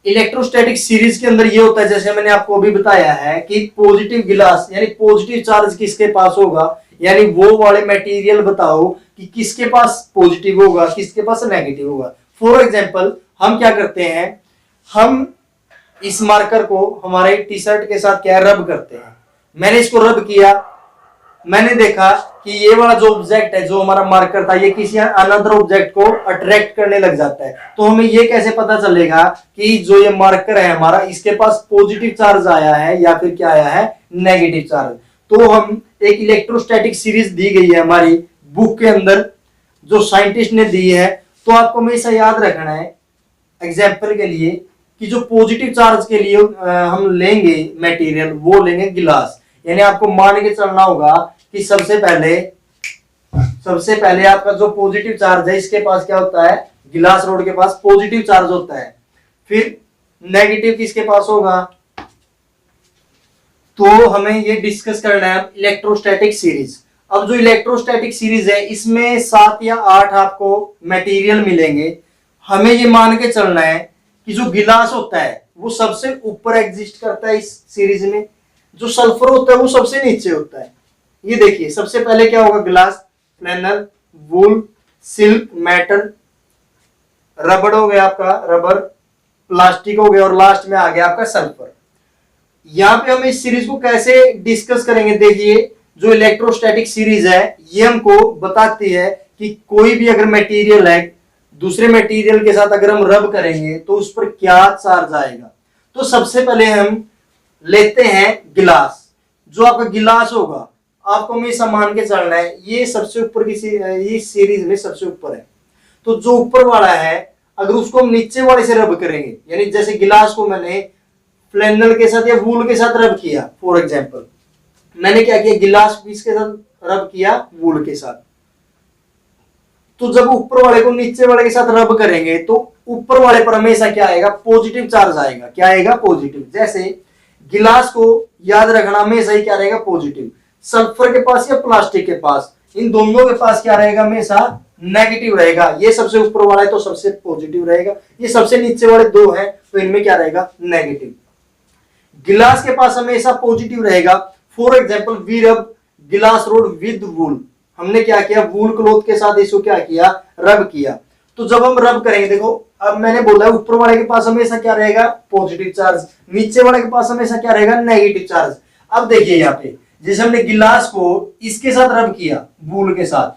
इलेक्ट्रोस्टैटिक सीरीज के अंदर ये होता है, जैसे मैंने आपको अभी बताया है कि पॉजिटिव गिलास यानी पॉजिटिव चार्ज किसके पास होगा, यानी वो वाले मटेरियल बताओ कि किसके पास पॉजिटिव होगा, किसके पास नेगेटिव होगा। फॉर एग्जांपल हम क्या करते हैं, हम इस मार्कर को हमारे टी शर्ट के साथ क्या रब करते हैं। मैंने इसको रब किया, मैंने देखा कि ये वाला जो ऑब्जेक्ट है, जो हमारा मार्कर था, ये किसी अनदर ऑब्जेक्ट को अट्रैक्ट करने लग जाता है। तो हमें ये कैसे पता चलेगा कि जो ये मार्कर है हमारा, इसके पास पॉजिटिव चार्ज आया है या फिर क्या आया है, नेगेटिव चार्ज। तो हम एक इलेक्ट्रोस्टैटिक सीरीज दी गई है हमारी बुक के अंदर, जो साइंटिस्ट ने दी है। तो आपको हमेशा याद रखना है एग्जाम्पल के लिए कि जो पॉजिटिव चार्ज के लिए हम लेंगे मटेरियल, वो लेंगे गिलास। यानी आपको मान के चलना होगा कि सबसे पहले आपका जो पॉजिटिव चार्ज है, इसके पास क्या होता है, गिलास रोड के पास पॉजिटिव चार्ज होता है। फिर नेगेटिव किसके पास होगा, तो हमें ये डिस्कस करना है इलेक्ट्रोस्टैटिक सीरीज। अब जो इलेक्ट्रोस्टैटिक सीरीज है, इसमें 7 या 8 आपको मटेरियल मिलेंगे। हमें ये मान के चलना है कि जो गिलास होता है वो सबसे ऊपर एग्जिस्ट करता है इस सीरीज में, जो सल्फर होता है वो सबसे नीचे होता है। ये देखिए सबसे पहले क्या होगा, ग्लास, फ्लैनल, वूल, सिल्क, मेटल, रबड़ हो गया आपका, रबर, प्लास्टिक हो गया, और लास्ट में आ गया आपका सल्फर। यहाँ पे हम इस सीरीज को कैसे डिस्कस करेंगे, देखिए जो इलेक्ट्रोस्टैटिक सीरीज है ये हमको बताती है कि कोई भी अगर मटेरियल है दूसरे मटेरियल के साथ अगर हम रब करेंगे तो उस पर क्या चार्ज आएगा। तो सबसे पहले हम लेते हैं गिलास। जो आपका गिलास होगा आपको हमेशा मान के चलना है ये सबसे ऊपर की ये सीरीज में सबसे ऊपर है। तो जो ऊपर वाला है अगर उसको हम नीचे वाले से रब करेंगे, यानी जैसे गिलास को मैंने फ्लैनल के साथ या वूल के साथ रब किया, फॉर एग्जांपल मैंने क्या किया, गिलास पीस के साथ रब किया वूल के साथ, तो जब ऊपर वाले को नीचे वाले के साथ रब करेंगे तो ऊपर वाले पर हमेशा क्या आएगा, पॉजिटिव चार्ज आएगा। क्या आएगा, पॉजिटिव। जैसे गिलास को याद रखना हमेशा ही क्या रहेगा, पॉजिटिव। सल्फर के पास या प्लास्टिक के पास, इन दोनों के पास क्या रहेगा, हमेशा नेगेटिव रहेगा। ये सबसे ऊपर वाला है तो सबसे पॉजिटिव रहेगा, ये सबसे नीचे वाले दो हैं तो इनमें क्या रहेगा, नेगेटिव। गिलास के पास हमेशा पॉजिटिव रहेगा। फॉर एग्जाम्पल वी रब गिलास रोड विद वूल, हमने क्या किया, वूल क्लॉथ के साथ इसको क्या किया, रब किया। तो जब हम रब करेंगे, देखो अब मैंने बोला ऊपर वाले के पास हमेशा क्या रहेगा, पॉजिटिव चार्ज, नीचे वाले के पास हमेशा क्या रहेगा, नेगेटिव चार्ज। अब देखिए यहाँ पे जैसे हमने गिलास को इसके साथ रब किया वूल के साथ,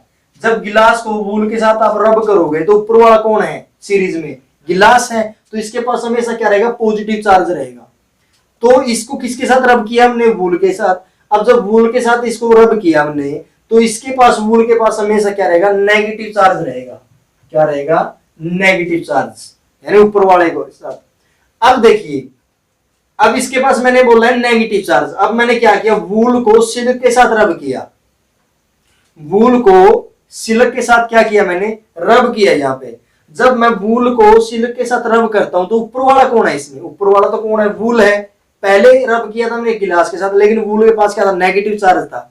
जब गिलास को वूल के साथ आप रब करोगे तो ऊपर वाला कौन है, सीरीज में गिलास है, तो इसके पास हमेशा क्या रहेगा, पॉजिटिव चार्ज रहेगा। तो इसको किसके साथ रब किया हमने, वूल के साथ। अब जब वूल के साथ इसको रब किया हमने तो इसके पास, वूल के पास हमेशा क्या रहेगा, नेगेटिव चार्ज रहेगा। क्या रहेगा, नेगेटिव चार्ज, यानी ऊपर वाले को साथ। अब देखिए अब इसके पास मैंने बोला है नेगेटिव चार्ज। अब मैंने क्या किया, वूल को सिल्क के साथ रब किया, वूल को सिल्क के साथ क्या किया, मैंने रब किया। यहाँ पे जब मैं वूल को सिल्क के साथ रब करता हूं तो ऊपर वाला कौन है, इसमें ऊपर वाला तो कौन है, वूल है। पहले रब किया था हमने गिलास के साथ, लेकिन वूल के पास क्या था, नेगेटिव चार्ज था।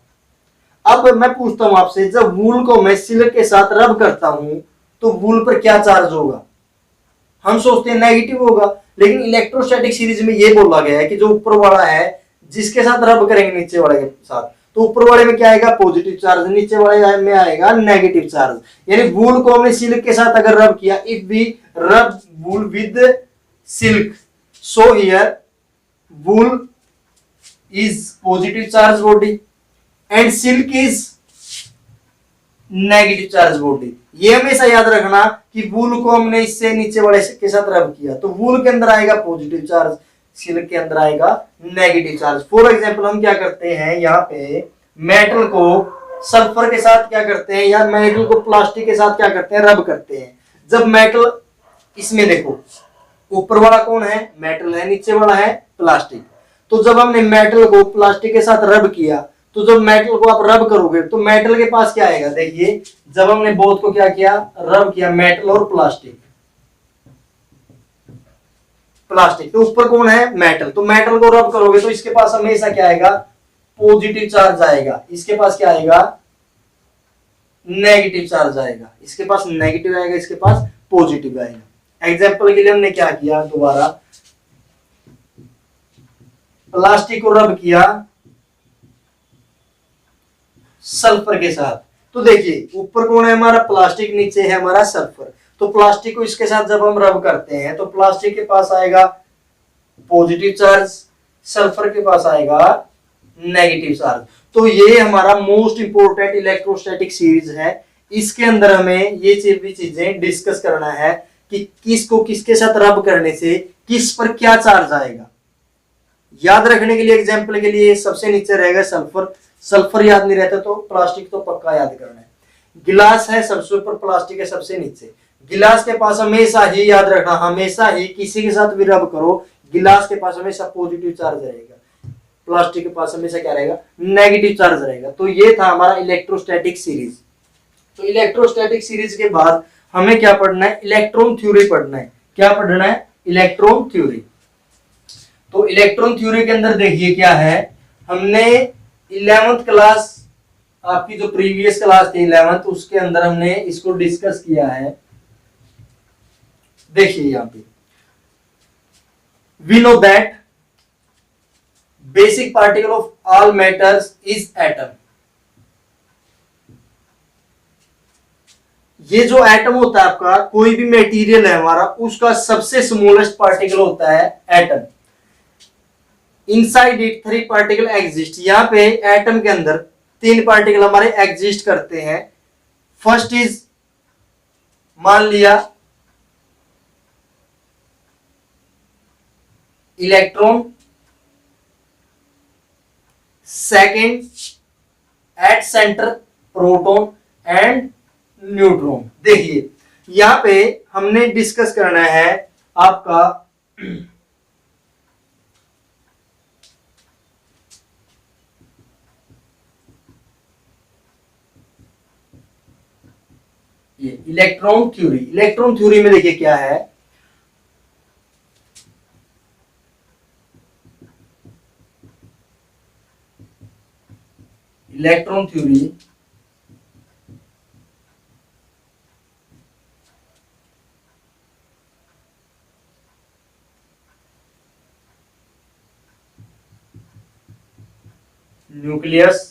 अब मैं पूछता हूं आपसे, जब वूल को मैं सिल्क के साथ रब करता हूं तो वूल पर क्या चार्ज होगा, हम सोचते हैं नेगेटिव होगा, लेकिन इलेक्ट्रोस्टैटिक सीरीज में ये बोला गया है कि जो ऊपर वाला है जिसके साथ रब करेंगे नीचे वाले के साथ, तो ऊपर वाले में क्या आएगा, पॉजिटिव चार्ज, नीचे वाले में आएगा नेगेटिव चार्ज। यानी वूल को हमने सिल्क के साथ अगर रब किया, if we rub wool with silk, so here wool is positive charge body and silk is negative charge body. ये हमेशा याद रखना कि वूल को हमने इससे नीचे वाले के साथ रब किया तो वूल के अंदर आएगा पॉजिटिव चार्ज, सिल्क के अंदर आएगा नेगेटिव चार्ज। फॉर एग्जांपल हम क्या करते हैं, यहाँ पे मेटल को सल्फर के साथ क्या करते हैं, या मेटल को प्लास्टिक के साथ क्या करते हैं, रब करते हैं। जब मेटल, इसमें देखो ऊपर वाला कौन है, मेटल है, नीचे वाला है प्लास्टिक। तो जब हमने मेटल को प्लास्टिक के साथ रब किया तो जब मेटल को आप रब करोगे तो मेटल के पास क्या आएगा, देखिए जब हमने बोथ को क्या किया, रब किया, मेटल और प्लास्टिक, प्लास्टिक तो ऊपर कौन है, मेटल। तो मेटल को रब करोगे तो इसके पास हमेशा क्या आएगा, पॉजिटिव चार्ज आएगा, इसके पास क्या आएगा, नेगेटिव चार्ज आएगा, इसके पास नेगेटिव आएगा, इसके पास पॉजिटिव आएगा। एग्जाम्पल के लिए हमने क्या किया, दोबारा प्लास्टिक को रब किया सल्फर के साथ, तो देखिए ऊपर कौन है हमारा, प्लास्टिक, नीचे है हमारा सल्फर। तो प्लास्टिक को इसके साथ जब हम रब करते हैं तो प्लास्टिक के पास आएगा पॉजिटिव चार्ज, सल्फर के पास आएगा नेगेटिव चार्ज। तो ये हमारा मोस्ट इंपोर्टेंट इलेक्ट्रोस्टैटिक सीरीज है। इसके अंदर हमें ये चीजें डिस्कस करना है कि किसको किसके साथ रब करने से किस पर क्या चार्ज आएगा। याद रखने के लिए एग्जाम्पल के लिए सबसे नीचे रहेगा सल्फर, सल्फर याद नहीं रहता तो प्लास्टिक तो पक्का याद करना है। गिलास है सबसे ऊपर, प्लास्टिक है सबसे नीचे। गिलास के पास हमेशा ही याद रखना, हमेशा ही किसी के साथ भी रब करो गिलास के पास हमेशा पॉजिटिव चार्ज रहेगा, प्लास्टिक के पास हमेशा क्या रहेगा, नेगेटिव चार्ज रहेगा। तो ये था हमारा इलेक्ट्रोस्टैटिक सीरीज। तो इलेक्ट्रोस्टैटिक सीरीज के बाद हमें क्या पढ़ना है, इलेक्ट्रॉन थ्योरी पढ़ना है। क्या पढ़ना है, इलेक्ट्रॉन थ्योरी। तो इलेक्ट्रॉन थ्योरी के अंदर देखिए क्या है, हमने 11th क्लास, आपकी जो प्रीवियस क्लास थी 11th, उसके अंदर हमने इसको डिस्कस किया है। देखिए यहां पे, we know that basic particle of all matters is atom. ये जो एटम होता है आपका, कोई भी मटेरियल है हमारा, उसका सबसे स्मॉलेस्ट पार्टिकल होता है atom. Inside it 3 particle exist. यहाँ पे एटम के अंदर 3 पार्टिकल हमारे एग्जिस्ट करते हैं। फर्स्ट इज, मान लिया electron, second at centre proton and neutron. देखिए यहां पे हमने डिस्कस करना है आपका ये इलेक्ट्रॉन थ्योरी। इलेक्ट्रॉन थ्योरी में देखिए क्या है, इलेक्ट्रॉन थ्योरी न्यूक्लियस,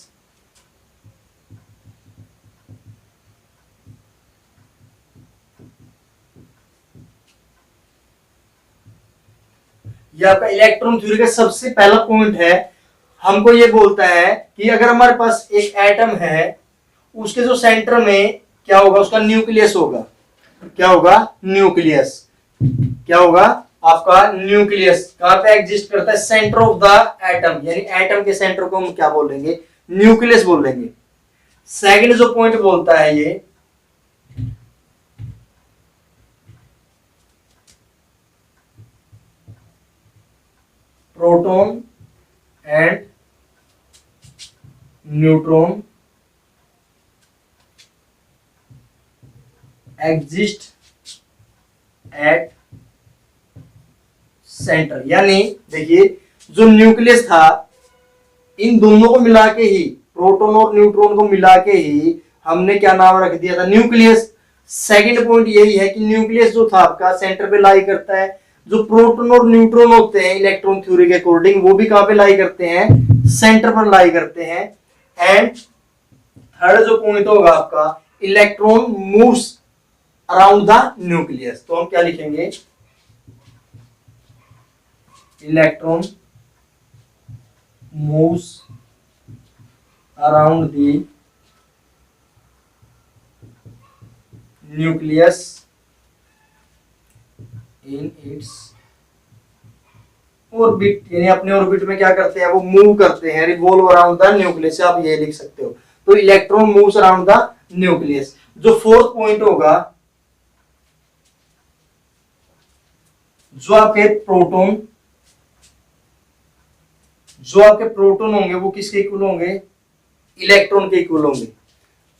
ये आपका इलेक्ट्रॉन थ्योरी का सबसे पहला पॉइंट है। हमको ये बोलता है कि अगर हमारे पास एक एटम है, उसके जो सेंटर में क्या होगा, उसका न्यूक्लियस होगा। क्या होगा? न्यूक्लियस। क्या होगा? आपका न्यूक्लियस कहां पे एग्जिस्ट करता है? सेंटर ऑफ द एटम, यानी एटम के सेंटर को हम क्या बोलेंगे? न्यूक्लियस बोलेंगे। सेकंड जो पॉइंट बोलता है ये proton and neutron exist at centre. यानी देखिए जो न्यूक्लियस था, इन दोनों को मिला के ही, प्रोटॉन और न्यूट्रॉन को मिला के ही हमने क्या नाम रख दिया था? न्यूक्लियस। सेकंड पॉइंट यही है कि न्यूक्लियस जो था आपका सेंटर पे लाई करता है। जो प्रोटॉन और न्यूट्रॉन होते हैं इलेक्ट्रॉन थ्योरी के अकॉर्डिंग, वो भी कहां पे लाई करते हैं? सेंटर पर लाई करते हैं। एंड थर्ड जो पॉइंट होगा आपका, electron moves around the nucleus. तो हम क्या लिखेंगे? Electron moves around the nucleus in its orbit, यानी अपने ऑर्बिट में क्या करते हैं? वो मूव करते हैं, रिवॉल्व अराउंड द न्यूक्लियस। आप ये लिख सकते हो। तो electron moves around the nucleus. जो फोर्थ पॉइंट होगा, जो आपके प्रोटॉन होंगे वो किसके इक्वल होंगे? इलेक्ट्रॉन के इक्वल होंगे।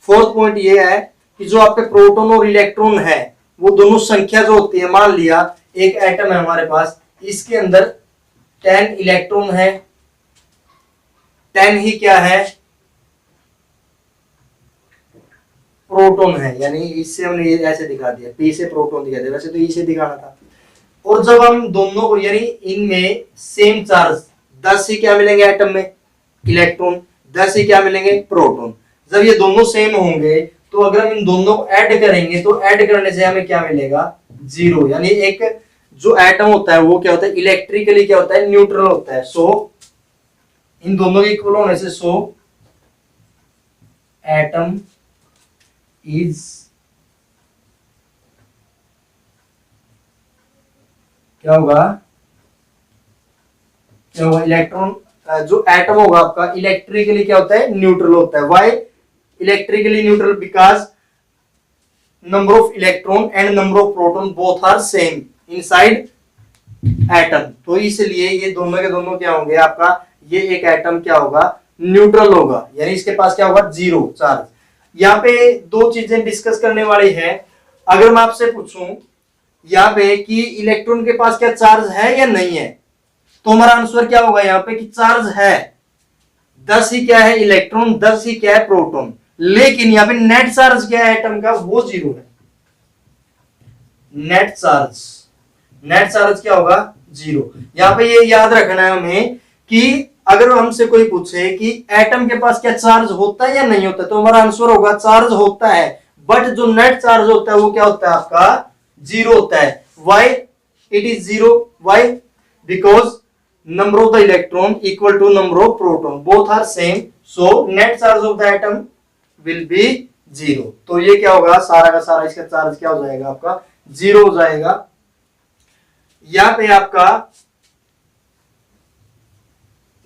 फोर्थ पॉइंट ये है कि जो आपके प्रोटॉन और इलेक्ट्रॉन है, वो दोनों संख्या जो होती है, मान लिया एक एटम है हमारे पास, इसके अंदर 10 इलेक्ट्रॉन है, 10 ही क्या है? प्रोटॉन है। यानी इससे हमने ऐसे दिखा दिया, पी से प्रोटॉन दिखा दिया, वैसे तो ई से दिखाना था। और जब हम दोनों को, यानी इनमें सेम चार्ज 10 ही क्या मिलेंगे एटम में? इलेक्ट्रॉन। 10 ही क्या मिलेंगे? प्रोटॉन। जब ये दोनों सेम होंगे तो अगर हम इन दोनों को ऐड करेंगे तो ऐड करने से हमें क्या मिलेगा? 0। यानी एक जो एटम होता है वो क्या होता है? इलेक्ट्रिकली क्या होता है? न्यूट्रल होता है। सो इन दोनों के इक्वल होने से सो एटम इज क्या होगा? इलेक्ट्रॉन, जो एटम होगा आपका इलेक्ट्रिकली क्या होता है? न्यूट्रल होता है। Why electrically neutral? Because number of electron and number of proton both are same inside atom. तो इसलिए ये दोनों के दोनों क्या होंगे आपका? ये एक एटम क्या होगा? न्यूट्रल होगा, यानी इसके पास क्या होगा? 0 चार्ज। यहाँ पे दो चीजें डिस्कस करने वाली है। अगर मैं आपसे पूछूं यहाँ पे कि इलेक्ट्रॉन के पास क्या चार्ज है या नहीं है, तो हमारा आंसर क्या होगा यहाँ पे? कि चार्ज है। 10 ही क्या है? इलेक्ट्रॉन। 10 ही क्या है? प्रोटॉन। लेकिन यहाँ पे नेट चार्ज क्या है एटम का? वो 0 है। नेट चार्ज क्या होगा? 0। यहाँ पे ये याद रखना है हमें कि अगर हमसे कोई पूछे कि एटम के पास क्या चार्ज होता है या नहीं होता, तो हमारा आंसर होगा चार्ज होता है, बट जो नेट चार्ज होता है वो क्या होता है आपका 0 होता है। Why it is 0? Why? Because number of the electron equal to number of proton, both are same, so net charge of the atom will be 0। तो ये क्या होगा, सारा का सारा इसका चार्ज क्या हो जाएगा आपका 0 हो जाएगा। यहाँ पे आपका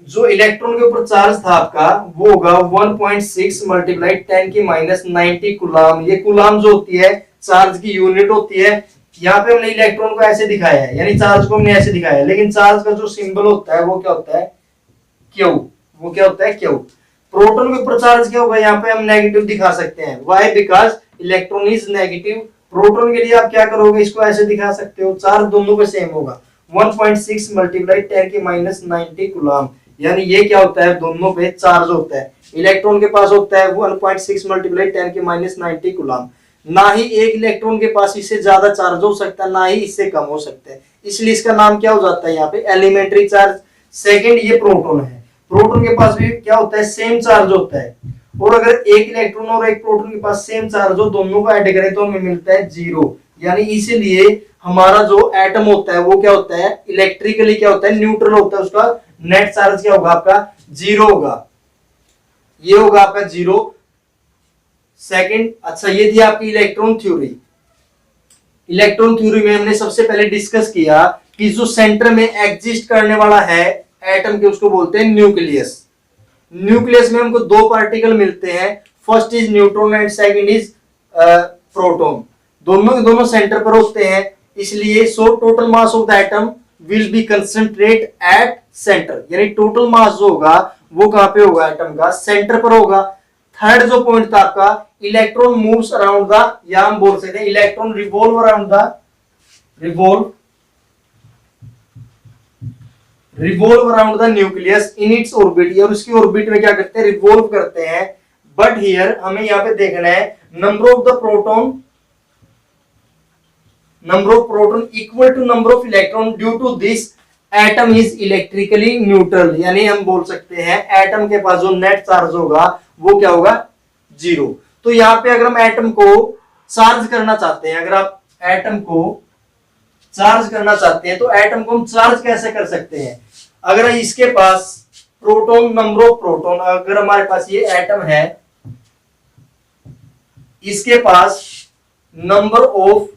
जो इलेक्ट्रॉन के ऊपर चार्ज था आपका वो होगा 1.6 मल्टीप्लाई 10 की माइनस 90 कुलाम। ये कुलाम जो होती है चार्ज की यूनिट होती है। यहाँ पे हमने इलेक्ट्रॉन को ऐसे दिखाया है, यानी चार्ज को हमने ऐसे दिखाया है, लेकिन चार्ज का जो सिंबल होता है वो क्या होता है क्यू। वो क्या होता है क्यू। प्रोटॉन के ऊपर चार्ज क्या होगा, यहाँ पे हम नेगेटिव दिखा सकते हैं। Why? Because electron is negative. Proton के लिए आप क्या करोगे, इसको ऐसे दिखा सकते हो, चार्ज दोनों पे सेम होगा 1.6 मल्टीप्लाई 10 की माइनस 90 कुलाम, यानी ये क्या होता है दोनों पे चार्ज होता है। इलेक्ट्रॉन के पास होता है 1.6 मल्टीप्लाई 10 की माइनस 90 कुलाम। ना ही एक इलेक्ट्रॉन के पास इससे ज्यादा चार्ज हो सकता है, ना ही इससे कम हो सकता है, इसलिए इसका नाम क्या हो जाता है यहाँ पे एलिमेंट्री चार्ज। सेकंड, ये प्रोटॉन है, प्रोटॉन के पास भी क्या होता है सेम चार्ज होता है, और अगर एक इलेक्ट्रॉन और एक प्रोटॉन के पास सेम चार्ज हो, दोनों को ऐड करें तो हमें मिलता है 0। यानी इसीलिए हमारा जो एटम होता है वो क्या होता है इलेक्ट्रिकली क्या होता है न्यूट्रल होता है, उसका नेट चार्ज क्या होगा आपका 0 होगा। ये होगा आपका 0। सेकंड, अच्छा ये थी आपकी इलेक्ट्रॉन थ्योरी। इलेक्ट्रॉन थ्योरी में हमने सबसे पहले डिस्कस किया कि जो सेंटर में एग्जिस्ट करने वाला है एटम के उसको बोलते हैं न्यूक्लियस। न्यूक्लियस में हमको दो पार्टिकल मिलते हैं, first is neutron and second is proton. दोनों के दोनों सेंटर पर होते हैं, इसलिए so total mass of the atom will be concentrate at centre, यानी टोटल मास जो होगा वो कहां पे होगा एटम का सेंटर पर होगा। थर्ड जो पॉइंट था आपका इलेक्ट्रॉन मूव्स अराउंड द, या हम बोल सकते हैं electron revolve around the nucleus in its orbit, और उसकी ऑर्बिट में क्या करते हैं रिवॉल्व करते हैं। बट हियर हमें यहाँ पे देखना है number of proton equal to number of electron, due to this atom is electrically neutral, यानी हम बोल सकते हैं एटम के पास जो नेट चार्ज होगा वो क्या होगा 0। तो यहाँ पे अगर हम एटम को चार्ज करना चाहते हैं, अगर आप एटम को चार्ज करना चाहते हैं तो एटम को हम चार्ज कैसे कर सकते हैं। अगर इसके पास प्रोटॉन, नंबर ऑफ प्रोटॉन, अगर हमारे पास ये एटम है, इसके पास number of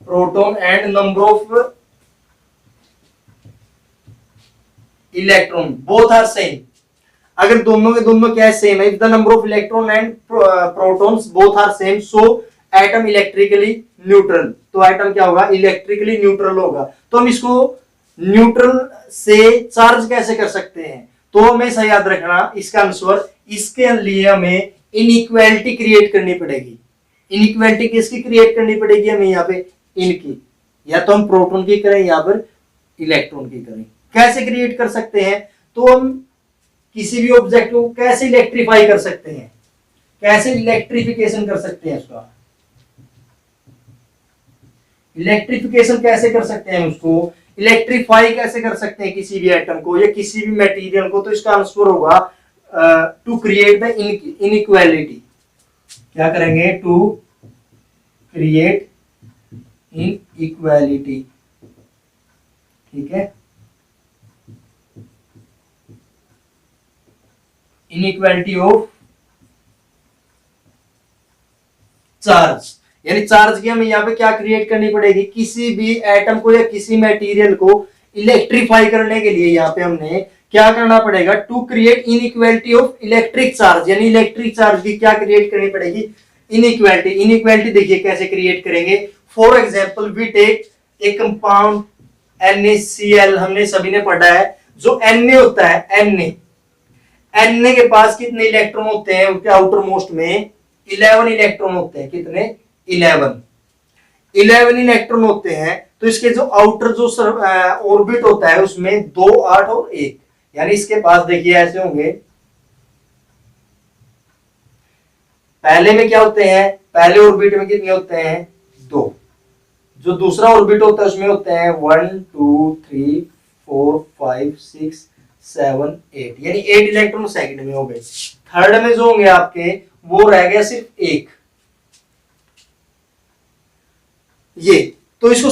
proton and number of electron both are same. अगर दोनों के दोनों क्या है सेम है, if the number of electron and protons both are same so atom electrically neutral, तो एटम क्या होगा इलेक्ट्रिकली न्यूट्रल होगा। तो हम इसको न्यूट्रल से चार्ज कैसे कर सकते हैं, तो हमें सही याद रखना इसका आंसर, इसके लिए हमें इनइक्वालिटी क्रिएट करनी पड़ेगी। इनइक्वालिटी किसकी क्रिएट करनी पड़ेगी हमें यहाँ पे इनकी, या तो हम प्रोटॉन की करें या फिर इलेक्ट्रॉन की करें। कैसे क्रिएट कर सकते हैं, तो हम किसी भी ऑब्जेक्ट को कैसे इलेक्ट्रीफाई कर सकते हैं, कैसे इलेक्ट्रिफिकेशन कर सकते हैं, उसका इलेक्ट्रिफिकेशन कैसे कर सकते हैं, उसको इलेक्ट्रीफाई कैसे कर सकते हैं किसी भी एटम को या किसी भी मटेरियल को, तो इसका आंसर होगा टू क्रिएट द इनइक्वालिटी। क्या करेंगे, टू क्रिएट इनइक्वालिटी, ठीक है, इनइक्वालिटी ऑफ चार्ज, यानी चार्ज की हमें यहाँ पे क्या क्रिएट करनी पड़ेगी, किसी भी एटम को या किसी मटेरियल को इलेक्ट्रीफाई करने के लिए यहाँ पे हमने क्या करना पड़ेगा, to create inequality of electric charge, यानी इलेक्ट्रिक चार्ज की क्या क्रिएट करनी पड़ेगी इनइक्वालिटी। इनइक्वालिटी देखिए कैसे क्रिएट करेंगे। For example we take a compound NaCl, हमने सभी ने पढ़ा है, जो Na होता है Na के पास कितने इलेक्ट्रॉन होते हैं, उसके आउटर मोस्ट में 11 इलेक्ट्रॉन होते हैं, कितने 11 इलेक्ट्रॉन होते हैं। तो इसके जो आउटर जो ऑर्बिट होता है उसमें 2, 8 और 1, यानी इसके पास देखिए ऐसे होंगे। पहले में क्या होते हैं, पहले ऑर्बिट में कितने होते हैं 2, जो दूसरा ऑर्बिट होता है उसमें होते हैं 1, 2, 3, 4, 5, 6, 7, 8, यानी 8 इलेक्ट्रॉन सेकंड में हो गए। थर्ड में जो होंगे आपके वो रह गया सिर्फ एक। ये तो इसको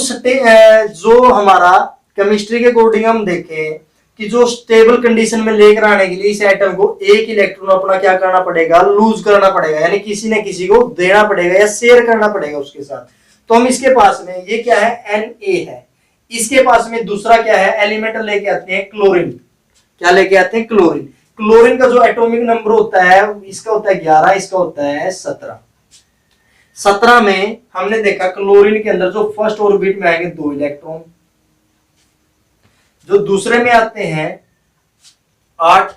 जो हमारा केमिस्ट्री के अकॉर्डिंग हम देखें कि जो स्टेबल कंडीशन में लेकर आने के लिए इस एटम को एक इलेक्ट्रॉन अपना क्या करना पड़ेगा, लूज करना पड़ेगा, यानी किसी न किसी को देना पड़ेगा या शेयर करना पड़ेगा उसके साथ। तो हम इसके पास में ये क्या है, Na है, इसके पास में दूसरा क्या है, एलिमेंट लेके आते हैं क्लोरीन। क्या लेके आते हैं, क्लोरीन। क्लोरीन का जो एटॉमिक नंबर होता है इसका होता है 11, इसका होता है 17। 17 में हमने देखा क्लोरीन के अंदर जो फर्स्ट ऑर्बिट में आएंगे 2 इलेक्ट्रॉन, जो दूसरे में आते हैं 8,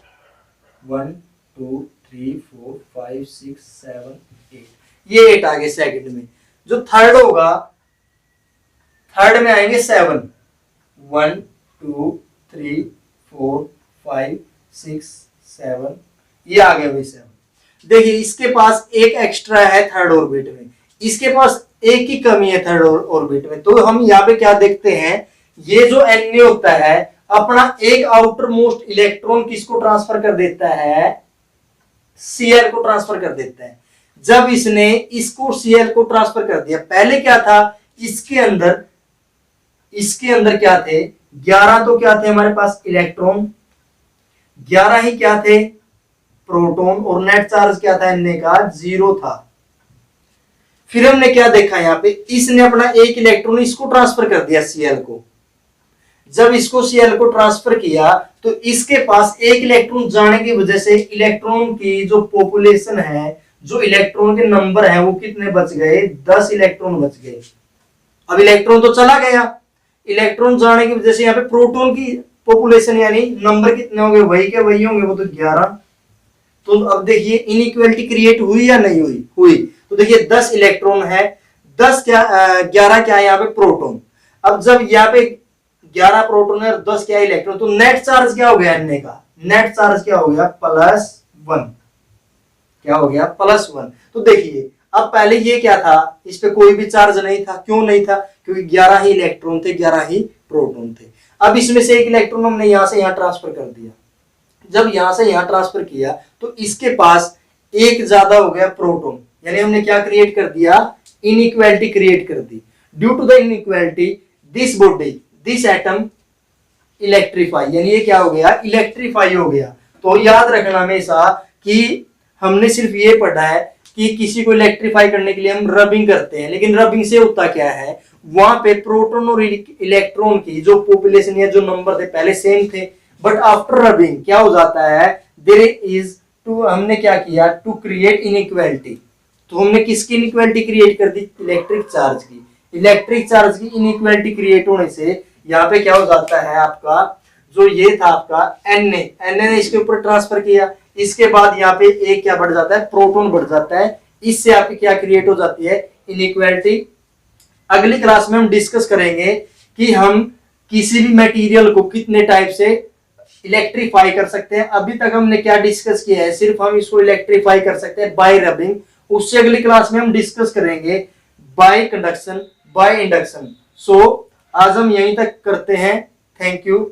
1 2 3 4 5 6 7 8, ये 8 आ गए सेकंड में। जो थर्ड होगा, थर्ड में आएंगे 7, 1 2 3 4 5 6 7, ये आ गया भाई 7। देखिए इसके पास एक एक्स्ट्रा है थर्ड ऑर्बिट में, इसके पास एक की कमी है थर्ड ऑर्बिट में। तो हम यहाँ पे क्या देखते हैं, ये जो Na होता है अपना एक आउटर मोस्ट इलेक्ट्रॉन किसको ट्रांसफर कर देता है, Cl को ट्रांसफर कर देता है। जब इसने इसको Cl को ट्रांसफर कर दिया, पहले क्या था इसके अंदर क्या थे, 11 तो क्या थे हमारे पास इलेक्ट्रॉन, 11 ही क्या थे प्रोटॉन, और नेट चार्ज क्या था Na का 0 था। फिर हमने क्या देखा यहाँ पे, इसने अपना एक इलेक्ट्रॉन इसको ट्रांसफर कर दिया Cl को। जब इसको Cl को ट्रांसफर किया तो इसके पास एक इलेक्ट्रॉन जाने की वजह से इलेक्ट्रॉन की जो पॉपुलेशन है, जो इलेक्ट्रॉन के नंबर है वो कितने बच गए, 10 इलेक्ट्रॉन बच गए। अब इलेक्ट्रॉन तो चला गया, इलेक्ट्रॉन जाने की वजह से यहाँ पे प्रोटॉन की पॉपुलेशन यानी नंबर कितने होंगे, वही के वही होंगे, वो तो 11। तो अब देखिए इनइक्वालिटी क्रिएट हुई या नहीं हुई, हुई। तो देखिए 10 इलेक्ट्रॉन है, 10 क्या 11 क्या है यहाँ पे प्रोटॉन। अब जब यहाँ पे 11 प्रोटॉन है और 10 क्या इलेक्ट्रॉन, तो नेट चार्ज क्या हो गया Na का, नेट चार्ज क्या हो गया +1, क्या हो गया +1। तो देखिए अब पहले ये क्या था, इस पे कोई भी चार्ज नहीं था, क्यों नहीं था, क्योंकि 11 ही इलेक्ट्रॉन थे, 11 ही प्रोटॉन थे। अब इसमें से एक इलेक्ट्रॉन हमने यहां से यहां ट्रांसफर कर दिया, जब यहां से यहां ट्रांसफर किया तो इसके पास एक ज्यादा हो गया प्रोटॉन, यानी हमने क्या क्रिएट कर दिया, इनइक्वालिटी क्रिएट कर दी। Due to the inequality this body this atom electrify, यानी ये क्या हो गया, इलेक्ट्रीफाई हो गया। तो याद रखना हमेशा कि हमने सिर्फ ये पढ़ा है कि किसी को इलेक्ट्रीफाई करने के लिए हम रबिंग करते हैं, लेकिन रबिंग से होता क्या है, वहां पे प्रोटॉन और इलेक्ट्रॉन की जो पॉपुलेशन या जो नंबर थे पहले सेम थे, बट आफ्टर रबिंग क्या हो जाता है, देयर इज टू, हमने क्या किया, टू क्रिएट इनइक्वालिटी। तो हमने किसकी इनइक्वालिटी क्रिएट कर दी, इलेक्ट्रिक चार्ज की। इलेक्ट्रिक चार्ज की इनइक्वालिटी क्रिएट होने से यहाँ पे क्या हो जाता है, आपका जो ये था आपका Na ने इसके ऊपर ट्रांसफर किया, इसके बाद यहाँ पे एक क्या बढ़ जाता है, प्रोटॉन बढ़ जाता है, इससे आपकी क्या क्रिएट हो जाती है, इनइक्वालिटी। अगली क्लास में हम डिस्कस करेंगे कि हम किसी भी मटेरियल को कितने टाइप से इलेक्ट्रीफाई कर सकते हैं। अभी तक हमने क्या डिस्कस किया है, सिर्फ हम इसको इलेक्ट्रीफाई कर सकते हैं बाय रबिंग। उससे अगली क्लास में हम डिस्कस करेंगे बाय कंडक्शन, बाय इंडक्शन। सो आज हम यहीं तक करते हैं। Thank you.